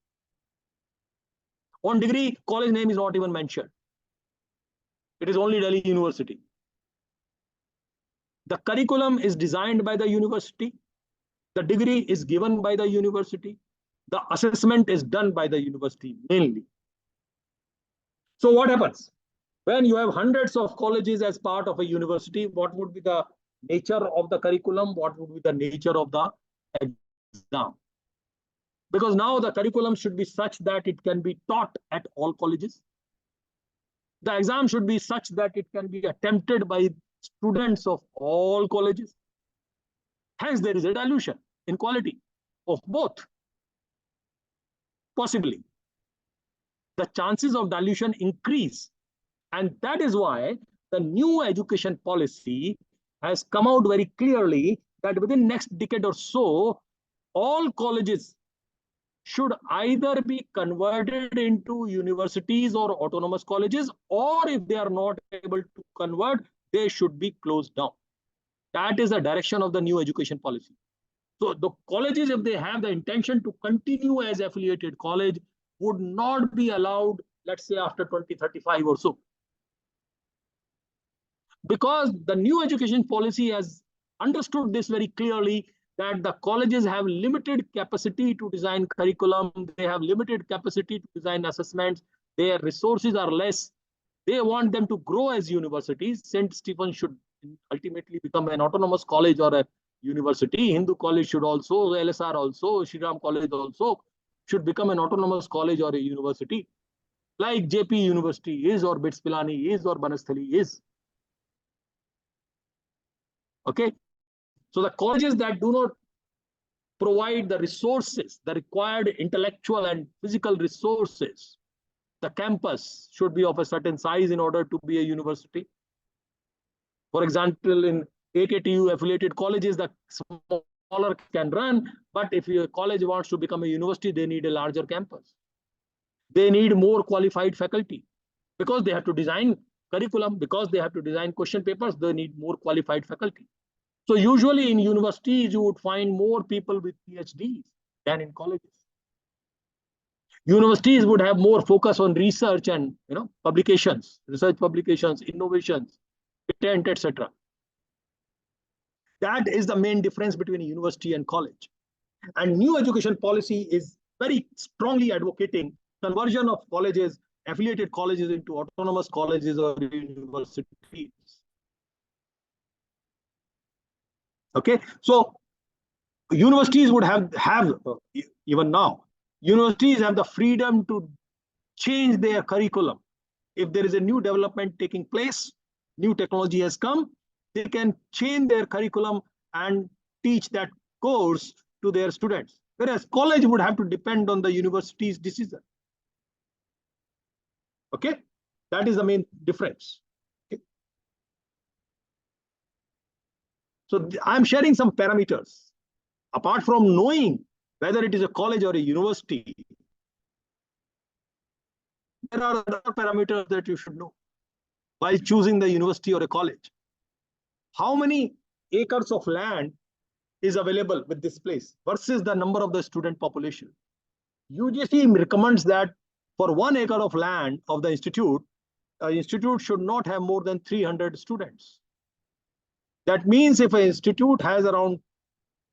On degree, college name is not even mentioned. It is only Delhi University. The curriculum is designed by the university. The degree is given by the university. The assessment is done by the university mainly. So what happens? When you have hundreds of colleges as part of a university, what would be the nature of the curriculum? What would be the nature of the exam? Because now the curriculum should be such that it can be taught at all colleges. The exam should be such that it can be attempted by students of all colleges. Hence, there is a dilution in quality of both. Possibly. The chances of dilution increase. And that is why the new education policy has come out very clearly that within next decade or so, all colleges should either be converted into universities or autonomous colleges, or if they are not able to convert, they should be closed down. That is the direction of the new education policy. So the colleges, if they have the intention to continue as affiliated college, would not be allowed, let's say after 2035 or so. Because the new education policy has understood this very clearly, that the colleges have limited capacity to design curriculum, they have limited capacity to design assessments, their resources are less. They want them to grow as universities. St. Stephen should ultimately become an autonomous college or a university. Hindu college should also, LSR also, Shri Ram College also should become an autonomous college or a university, like Jaypee University is, or BITS Pilani is, or Banasthali is. Okay. So the colleges that do not provide the resources, the required intellectual and physical resources, the campus should be of a certain size in order to be a university. For example, in AKTU affiliated colleges, the smaller can run, but if your college wants to become a university, they need a larger campus. They need more qualified faculty because they have to design curriculum, because they have to design question papers, they need more qualified faculty. So usually in universities, you would find more people with PhDs than in colleges. Universities would have more focus on research and publications, research publications, innovations, patent, etc. That is the main difference between a university and college. And new education policy is very strongly advocating conversion of colleges, affiliated colleges, into autonomous colleges or universities. Okay, so universities would have even now, universities have the freedom to change their curriculum. If there is a new development taking place, new technology has come, they can change their curriculum and teach that course to their students. Whereas college would have to depend on the university's decision. Okay, that is the main difference. Okay. So I'm sharing some parameters. Apart from knowing whether it is a college or a university, there are other parameters that you should know while choosing the university or a college. How many acres of land is available with this place versus the number of the student population? UGC recommends that for 1 acre of land of the institute should not have more than 300 students. That means if an institute has around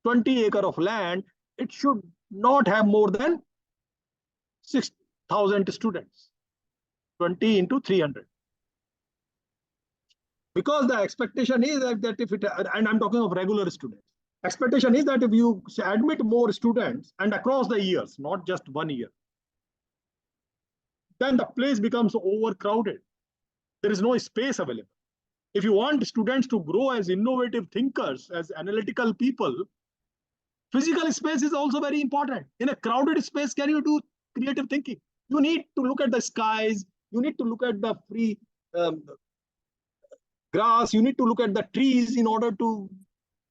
20 acres of land, it should not have more than 6,000 students. 20 into 300. Because the expectation is that if it, and I'm talking of regular students, expectation is that if you admit more students and across the years, not just 1 year, then the place becomes overcrowded. There is no space available. If you want students to grow as innovative thinkers, as analytical people, physical space is also very important. In a crowded space, can you do creative thinking? You need to look at the skies. You need to look at the free grass. You need to look at the trees in order to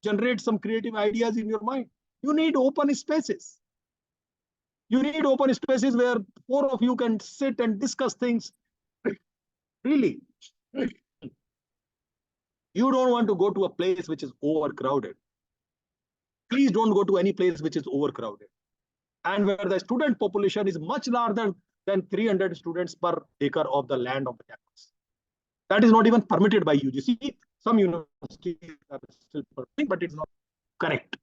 generate some creative ideas in your mind. You need open spaces. You need open spaces where 4 of you can sit and discuss things. Really. You don't want to go to a place which is overcrowded. Please don't go to any place which is overcrowded. And where the student population is much larger than 300 students per acre of the land of the campus. That is not even permitted by UGC. Some universities are still permitting, but it's not correct.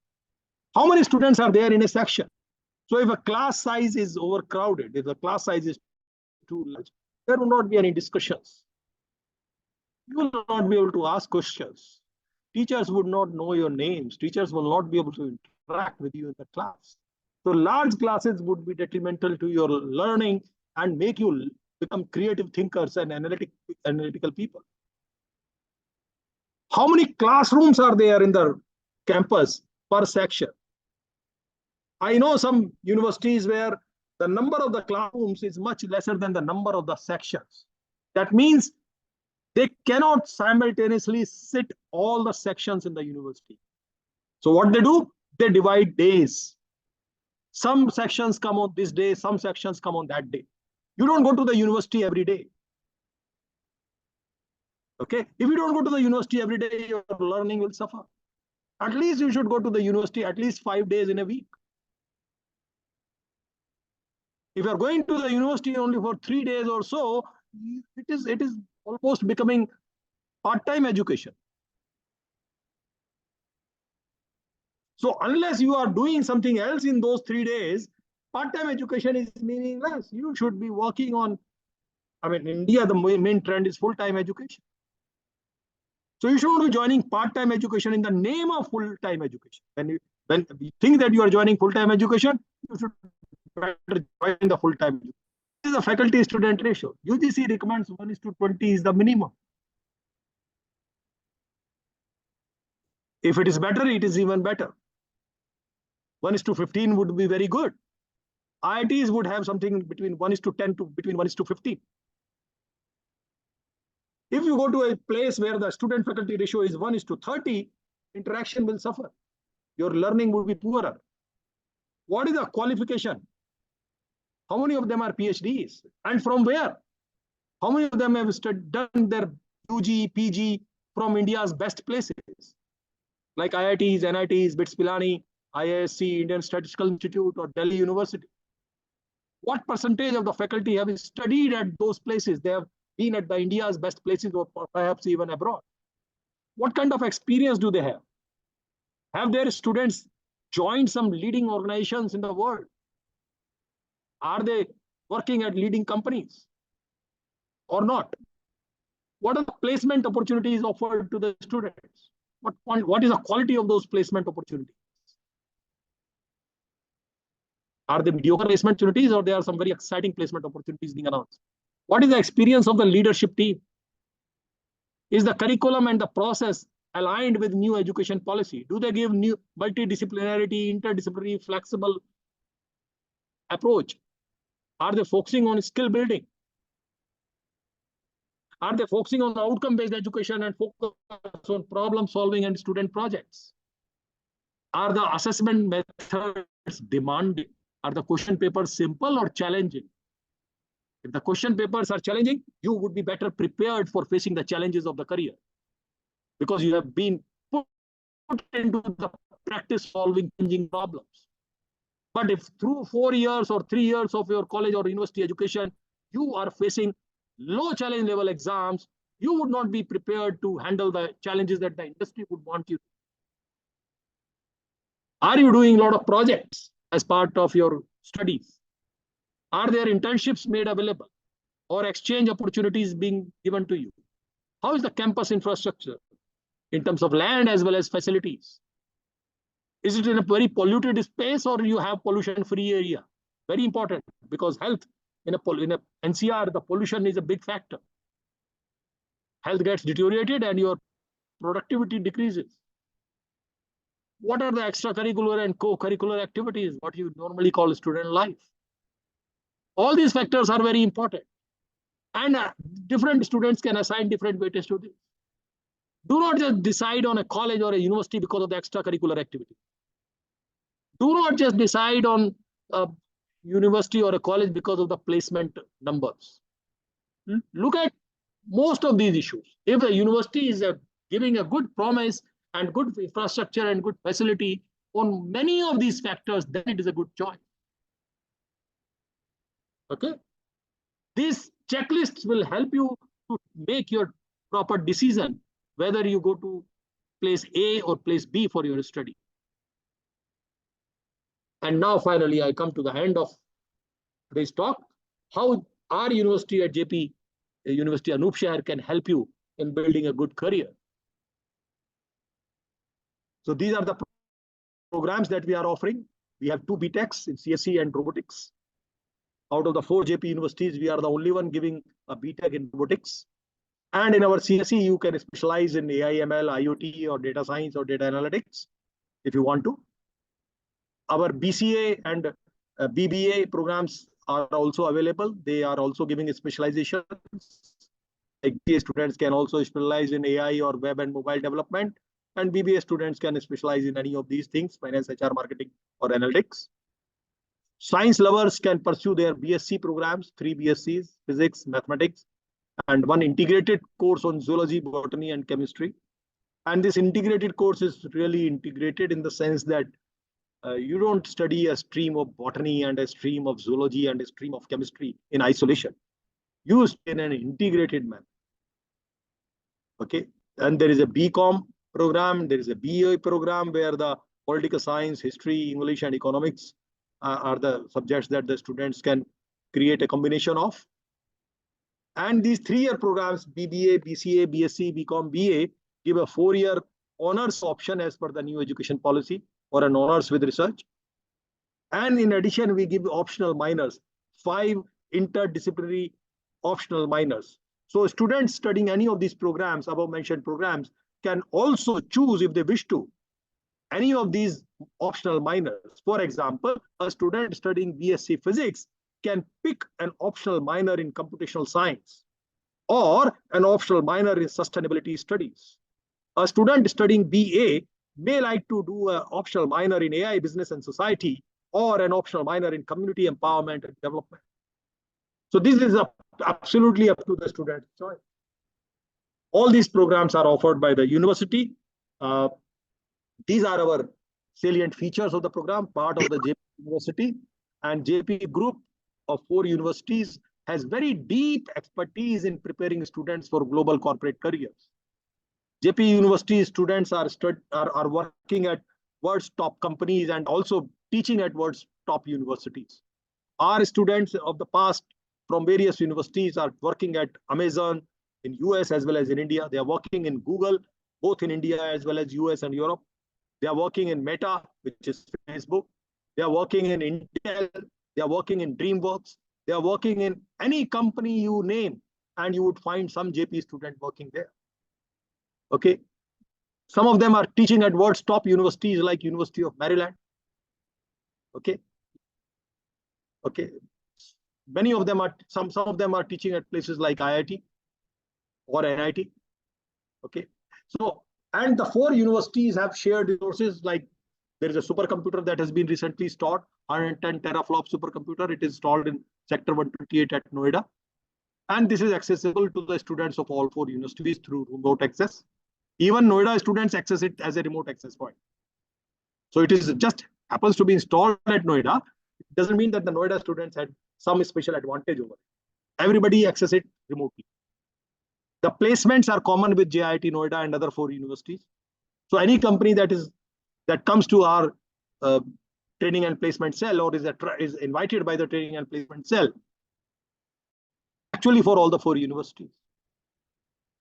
How many students are there in a section? So if a class size is overcrowded, if the class size is too large, there will not be any discussions. You will not be able to ask questions. Teachers would not know your names. Teachers will not be able to interact with you in the class. So large classes would be detrimental to your learning and make you become creative thinkers and analytical people. How many classrooms are there in the campus per section? I know some universities where the number of the classrooms is much lesser than the number of the sections. That means they cannot simultaneously sit all the sections in the university. So what they do, they divide days. Some sections come on this day, some sections come on that day. You don't go to the university every day. Okay, if you don't go to the university every day, your learning will suffer. At least you should go to the university at least 5 days in a week. If you are going to the university only for 3 days or so, it is almost becoming part-time education. So unless you are doing something else in those 3 days, part-time education is meaningless. You should be working on, I mean, in India, the main trend is full-time education. So you shouldn't be joining part-time education in the name of full-time education. When you think that you are joining full-time education, you should better join the full-time education. This is the faculty-student ratio. UGC recommends 1:20 is the minimum. If it is better, it is even better. 1:15 would be very good. IITs would have something between 1:10 to between 1:15. If you go to a place where the student-faculty ratio is 1:30, interaction will suffer. Your learning will be poorer. What is the qualification? How many of them are PhDs? And from where? How many of them have done their UG, PG from India's best places? Like IITs, NITs, BITS Pilani, IISc, Indian Statistical Institute, or Delhi University. What percentage of the faculty have studied at those places? They have been at the India's best places or perhaps even abroad. What kind of experience do they have? Have their students joined some leading organizations in the world? Are they working at leading companies or not? What are the placement opportunities offered to the students? What is the quality of those placement opportunities? Are they mediocre placement opportunities or there are some very exciting placement opportunities being announced? What is the experience of the leadership team? Is the curriculum and the process aligned with new education policy? Do they give new multidisciplinarity, interdisciplinary, flexible approach? Are they focusing on skill building? Are they focusing on outcome-based education and focus on problem solving and student projects? Are the assessment methods demanding? Are the question papers simple or challenging? If the question papers are challenging, you would be better prepared for facing the challenges of the career because you have been put into the practice solving changing problems. But if through 4 years or 3 years of your college or university education, you are facing low challenge level exams, you would not be prepared to handle the challenges that the industry would want you to. Are you doing a lot of projects as part of your studies? Are there internships made available or exchange opportunities being given to you? How is the campus infrastructure in terms of land as well as facilities? Is it in a very polluted space or you have pollution-free area? Very important because health in a NCR, the pollution is a big factor. Health gets deteriorated and your productivity decreases. What are the extracurricular and co-curricular activities, what you normally call student life? All these factors are very important. And different students can assign different weightage to this. Do not just decide on a college or a university because of the extracurricular activity. Do not just decide on a university or a college because of the placement numbers. Look at most of these issues. If the university is giving a good promise and good infrastructure and good facility on many of these factors, then it is a good choice. Okay. These checklists will help you to make your proper decision whether you go to place A or place B for your study. And now finally, I come to the end of today's talk. How our university at Jaypee University Anoopshahr can help you in building a good career. So these are the programs that we are offering. We have 2 BTechs in CSE and robotics. Out of the 4 Jaypee universities, we are the only one giving a BTech in robotics. And in our CSE, you can specialize in AI, ML, IoT, or data science, or data analytics, if you want to. Our BCA and BBA programs are also available. They are also giving specializations. Like BA students can also specialize in AI or web and mobile development. And BBA students can specialize in any of these things, finance, HR, marketing, or analytics. Science lovers can pursue their BSc programs, 3 BScs, physics, mathematics, and 1 integrated course on zoology, botany, and chemistry. And this integrated course is really integrated in the sense that you don't study a stream of botany and a stream of zoology and a stream of chemistry in isolation. You study in an integrated manner. Okay, and there is a BCom program, there is a BA program where the political science, history, English, and economics are the subjects that the students can create a combination of. And these 3-year programs, BBA, BCA, BSc, BCom, BA, give a 4-year honors option as per the new education policy, or an honors with research. And in addition, we give optional minors, 5 interdisciplinary optional minors. So students studying any of these programs, above mentioned programs, can also choose, if they wish to, any of these optional minors. For example, a student studying BSc Physics can pick an optional minor in computational science or an optional minor in sustainability studies. A student studying BA may like to do an optional minor in AI, business, and society, or an optional minor in community empowerment and development. So this is absolutely up to the student's choice. All these programs are offered by the university. These are our salient features of the program, part of the Jaypee University. And Jaypee Group of 4 universities has very deep expertise in preparing students for global corporate careers. Jaypee University students are working at world's top companies and also teaching at world's top universities. Our students of the past from various universities are working at Amazon in US as well as in India. They are working in Google, both in India as well as US and Europe. They are working in Meta, which is Facebook. They are working in Intel. They are working in DreamWorks. They are working in any company you name, and you would find some Jaypee student working there. Okay. Some of them are teaching at world's top universities like University of Maryland. Okay. Okay. Many of them are, some of them are teaching at places like IIT or NIT. Okay. So, and the 4 universities have shared resources, like there is a supercomputer that has been recently installed, 110 teraflop supercomputer. It is installed in Sector 128 at Noida. And this is accessible to the students of all 4 universities through remote access. Even Noida students access it as a remote access point. So it is just happens to be installed at Noida. It doesn't mean that the Noida students had some special advantage over it. Everybody access it remotely. The placements are common with JIT Noida and other 4 universities. So any company that comes to our training and placement cell, or is invited by the training and placement cell, actually for all the 4 universities.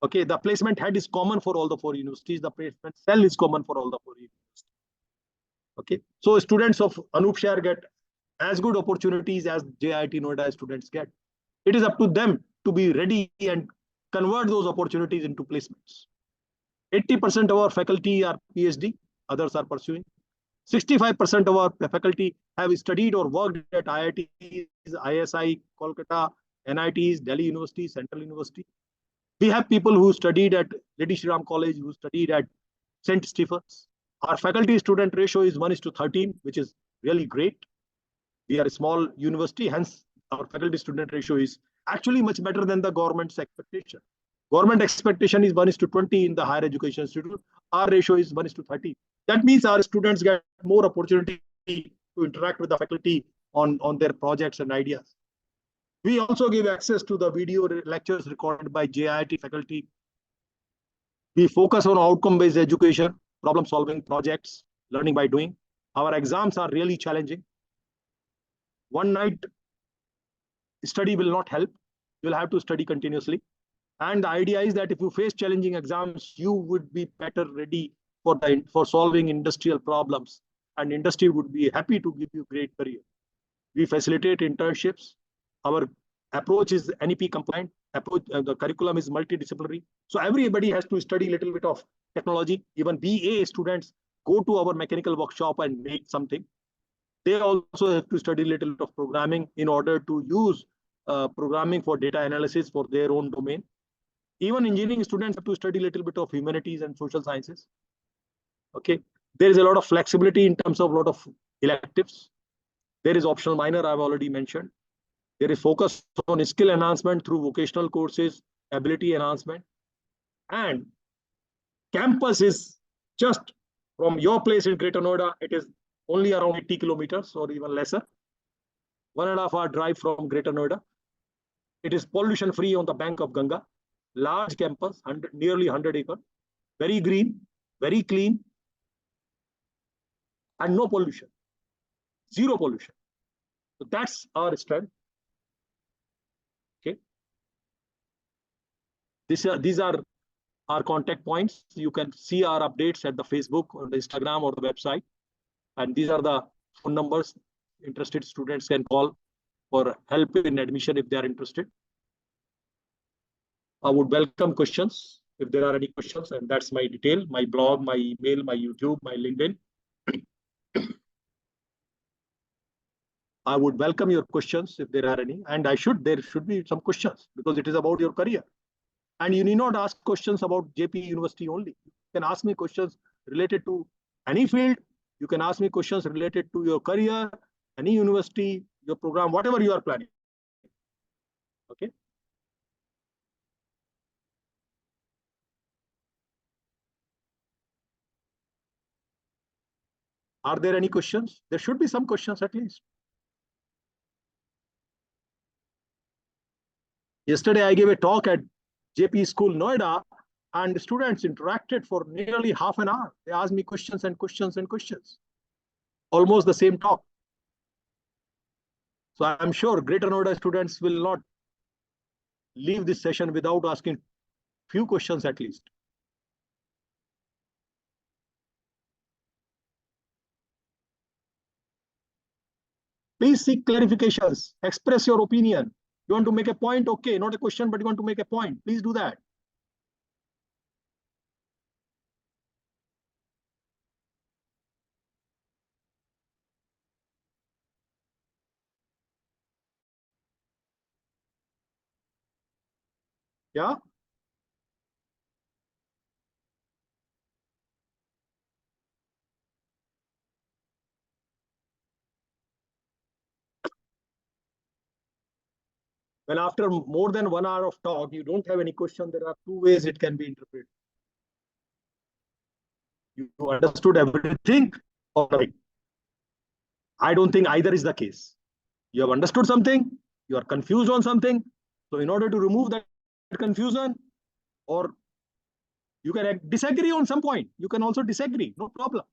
Okay, the placement head is common for all the 4 universities. The placement cell is common for all the 4 universities. Okay, so students of Anoopshahr get as good opportunities as JIT Noida students get. It is up to them to be ready and convert those opportunities into placements. 80% of our faculty are PhD, others are pursuing. 65% of our faculty have studied or worked at IITs, ISI, Kolkata, NITs, Delhi University, Central University. We have people who studied at Lady Shri Ram College, who studied at St. Stephen's. Our faculty student ratio is 1:13, which is really great. We are a small university, hence our faculty student ratio is actually much better than the government's expectation. Government expectation is 1:20 in the higher education institute. Our ratio is 1:13. That means our students get more opportunity to interact with the faculty on their projects and ideas. We also give access to the video lectures recorded by JIT faculty. We focus on outcome-based education, problem-solving projects, learning by doing. Our exams are really challenging. One night study will not help. You'll have to study continuously. And the idea is that if you face challenging exams, you would be better ready for solving industrial problems. And industry would be happy to give you great career. We facilitate internships. Our approach is NEP compliant. The curriculum is multidisciplinary. So everybody has to study a little bit of technology. Even BA students go to our mechanical workshop and make something. They also have to study a little bit of programming in order to use programming for data analysis for their own domain. Even engineering students have to study a little bit of humanities and social sciences. Okay, there is a lot of flexibility in terms of a lot of electives. There is optional minor, I've already mentioned. There is focus on skill enhancement through vocational courses, ability enhancement. And campus is just from your place in Greater Noida, it is only around 80 kilometers or even lesser. 1.5 hour drive from Greater Noida. It is pollution free on the bank of Ganga. Large campus, nearly 100 acres, very green, very clean, and no pollution, zero pollution. So that's our strength. Okay. These are our contact points. You can see our updates at the Facebook or the Instagram or the website. And these are the phone numbers interested students can call for help in admission if they are interested. I would welcome questions if there are any questions, and that's my detail, my blog, my email, my YouTube, my LinkedIn. I would welcome your questions if there are any, and there should be some questions because it is about your career. And you need not ask questions about Jaypee University only. You can ask me questions related to any field. You can ask me questions related to your career, any university, your program, whatever you are planning. Okay. Are there any questions? There should be some questions at least. Yesterday, I gave a talk at Jaypee School, Noida, and the students interacted for nearly half an hour. They asked me questions and questions and questions. Almost the same talk. So I'm sure Greater Noida students will not leave this session without asking few questions at least. Please seek clarifications. Express your opinion. You want to make a point? Okay, not a question, but you want to make a point. Please do that. Yeah. Well, after more than 1 hour of talk, you don't have any question. There are two ways it can be interpreted. You understood everything or nothing. I don't think either is the case. You have understood something, you are confused on something. So in order to remove that confusion, or you can disagree on some point, you can also disagree, no problem.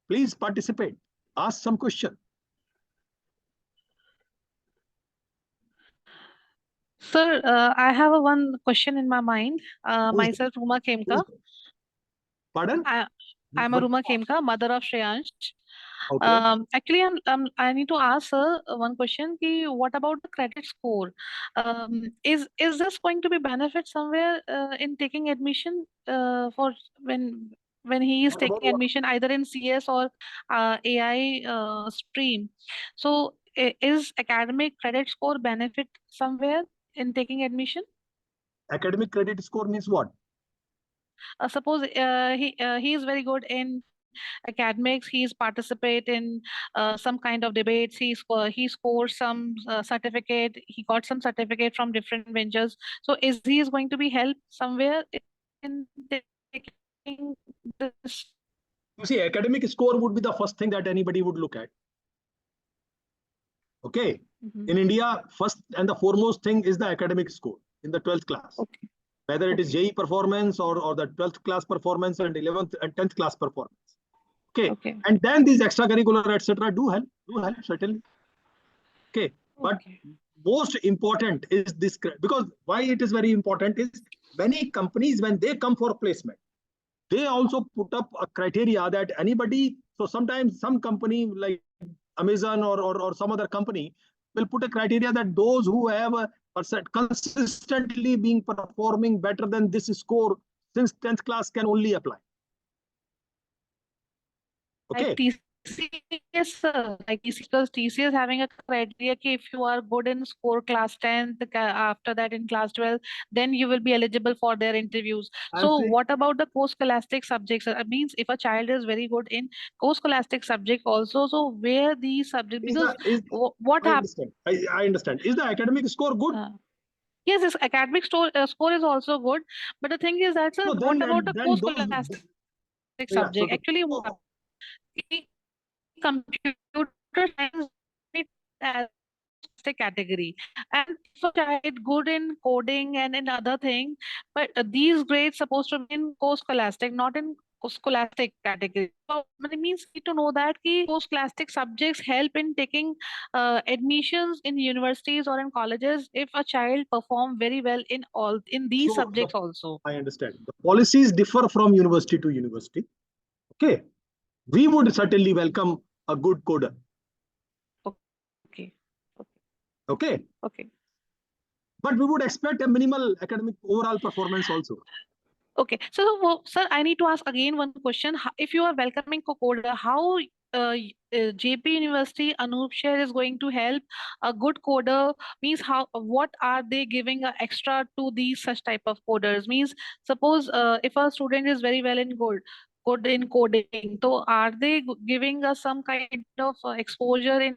Please participate, ask some question. Sir, I have one question in my mind. Myself, Ruma Khemka. Pardon? I'm a Ruma Khemka, mother of Shreyansh. Okay. Actually, I need to ask her one question. What about the credit score? Is this going to be benefit somewhere in taking admission for when he is taking admission either in CS or AI stream? So is academic credit score benefit somewhere in taking admission? Academic credit score means what? Suppose he is very good in academics, he's participate in some kind of debates, he scored some certificate, he got some certificate from different ventures. So is he is going to be helped somewhere in taking this? You see, academic score would be the first thing that anybody would look at. Okay. In India, first and the foremost thing is the academic score in the 12th class. Okay. whether it is JEE performance or the 12th class performance and 11th and 10th class performance. Okay. Okay. And then these extracurricular, etc., do help certainly. Okay. But Okay. most important is this, because why it is very important is many companies, when they come for placement, they also put up a criteria that anybody, so sometimes some company like Amazon or some other company will put a criteria that those who have a percent consistently being performing better than this score since 10th class can only apply. Okay. Like TCS, like because TCS having a criteria कि if you are good in score class 10th, after that in class 12, then you will be eligible for their interviews. So what about the co-scholastic subjects? It means if a child is very good in co-scholastic subject also, so where these subjects, because what happens? I understand. Is the academic score good? Yes, this academic score is also good, but the thing is that, sir, No, what then, about the then co-scholastic subject? Actually, computer science as a category, and if a child good in coding and in other thing, but these grades supposed to be in co-scholastic, not in scholastic category. So it means need to know that co-scholastic subjects help in taking admissions in universities or in colleges if a child perform very well in these subjects also. I understand. The policies differ from university to university. Okay. We would certainly welcome a good coder. Okay. Okay. Okay. But we would expect a minimal academic overall performance also. Okay. So, sir, I need to ask again one question. If you are welcoming coder, how Jaypee University Anoopshahr is going to help a good coder? Means what are they giving extra to these such type of coders? Means suppose if a student is very well in good in coding, so are they giving us some kind of exposure in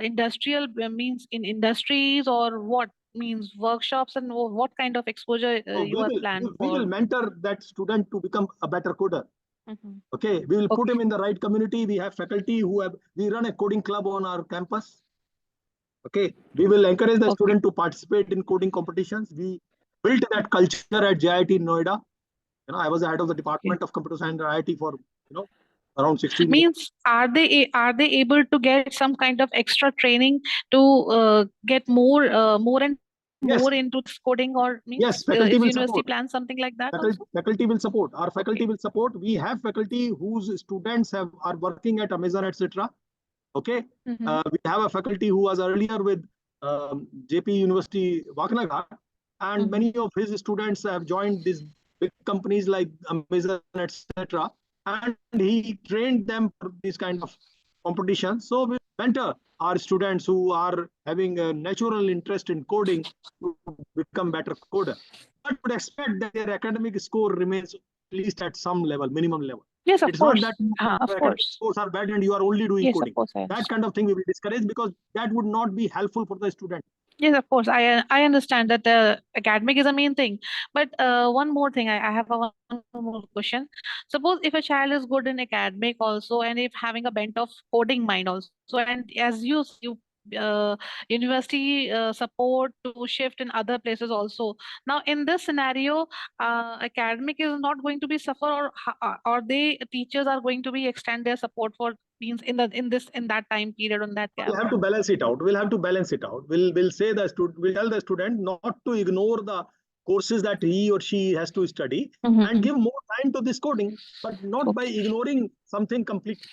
industrial means in industries, or what means workshops, and what kind of exposure you are planning for? We will mentor that student to become a better coder. Okay, we will put him in the right community. We have faculty we run a coding club on our campus. Okay, we will encourage the student to participate in coding competitions. We built that culture at JIT Noida. I was the head of the department of computer science at IIT for around 16 years. Means are they able to get some kind of extra training to get more and more into coding, or means yes, faculty will university support. Plan something like that? Faculty will support. Our faculty will support. We have faculty whose students are working at Amazon, etc. Okay, we have a faculty who was earlier with Jaypee University Anoopshahr, and many of his students have joined these big companies like Amazon, etc. And he trained them for these kind of competitions. So we mentor our students who are having a natural interest in coding to become better coder. But would expect that their academic score remains at least at some level, minimum level. Yes, of it's course. not that of course. scores are bad and you are only doing Yes, coding. Of course, that kind of thing we will discourage, because that would not be helpful for the student. Yes, of course. I understand that the academic is a main thing, but one more thing. I have one more question. Suppose if a child is good in academic also, and if having a bent of coding mind also, and as you university support to shift in other places also. Now, in this scenario, academic is not going to be suffer, or they teachers are going to be extend their support for means in that time period on that gap. We'll have to balance it out. We'll say we'll tell the student not to ignore the courses that he or she has to study and give more time to this coding, but not by ignoring something completely.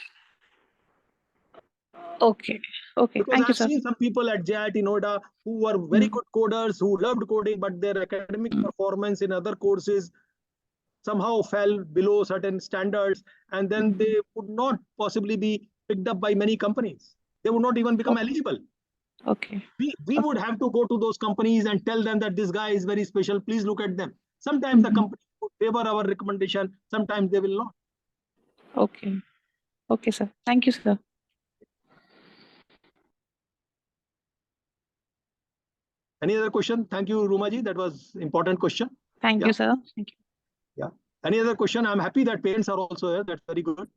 Okay. Because Thank you, I've sir. seen some people at JIT Noida who were very good coders, who loved coding, but their academic performance in other courses somehow fell below certain standards, and then they would not possibly be picked up by many companies. They would not even become eligible. Okay. We would have to go to those companies and tell them that this guy is very special. Please look at them. Sometimes the company would favor our recommendation. Sometimes they will not. Okay. Okay, sir. Thank you, sir. Any other question? Thank you, Rumaji. That was important question. Thank you, sir. Thank you. Yeah. Any other question? I'm happy that parents are also here. That's very good.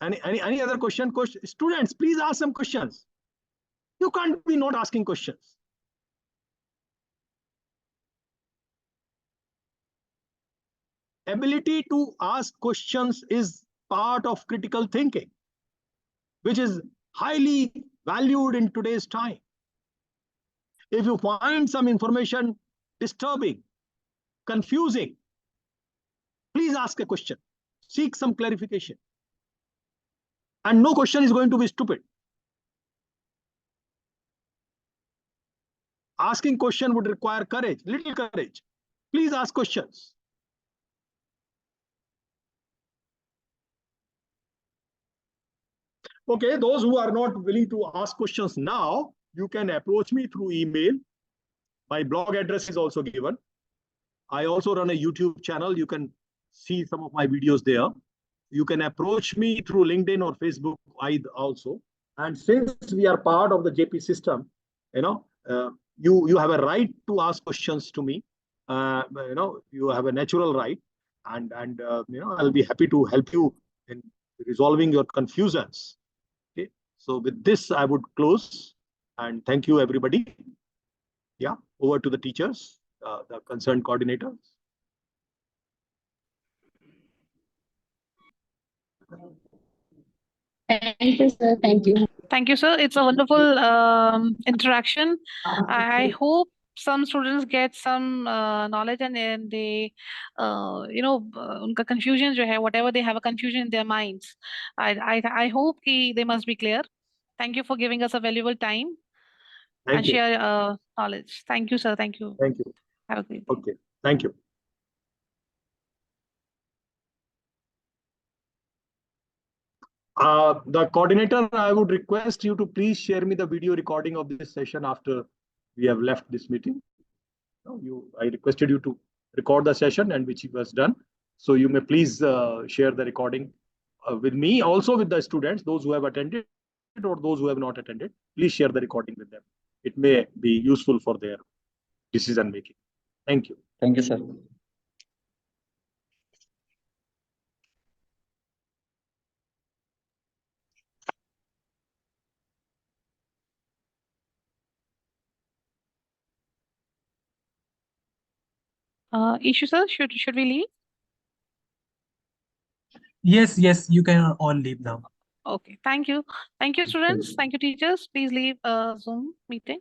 Any other question? Students, please ask some questions. You can't be not asking questions. ability to ask questions is part of critical thinking, which is highly valued in today's time. If you find some information disturbing, confusing, please ask a question, seek some clarification. And no question is going to be stupid. Asking question would require courage, little courage. Please ask questions. Okay, those who are not willing to ask questions now, you can approach me through email. My blog address is also given. I also run a YouTube channel. You can see some of my videos there. You can approach me through LinkedIn or Facebook also. And since we are part of the Jaypee system, you have a right to ask questions to me. You have a natural right, and I'll be happy to help you in resolving your confusions. Okay, so with this I would close, and thank you everybody. Yeah, over to the teachers, the concerned coordinators. Thank you, sir. Thank you. Thank you, sir. It's a wonderful interaction. I hope some students get some knowledge, and then they, unka confusion jo hai, whatever they have a confusion in their minds. I hope they must be clear. Thank you for giving us a valuable time and share knowledge. Thank you, sir. Thank you. Thank you. Have a great day. Okay. Thank you. The coordinator, I would request you to please share me the video recording of this session after we have left this meeting. I requested you to record the session, and which was done. So you may please share the recording with me, also with the students, those who have attended or those who have not attended. Please share the recording with them. It may be useful for their decision making. Thank you. Thank you, sir. Ishu sir, should we leave? Yes, you can all leave now. Okay, thank you. Thank you, students. Thank you, teachers. Please leave Zoom meeting.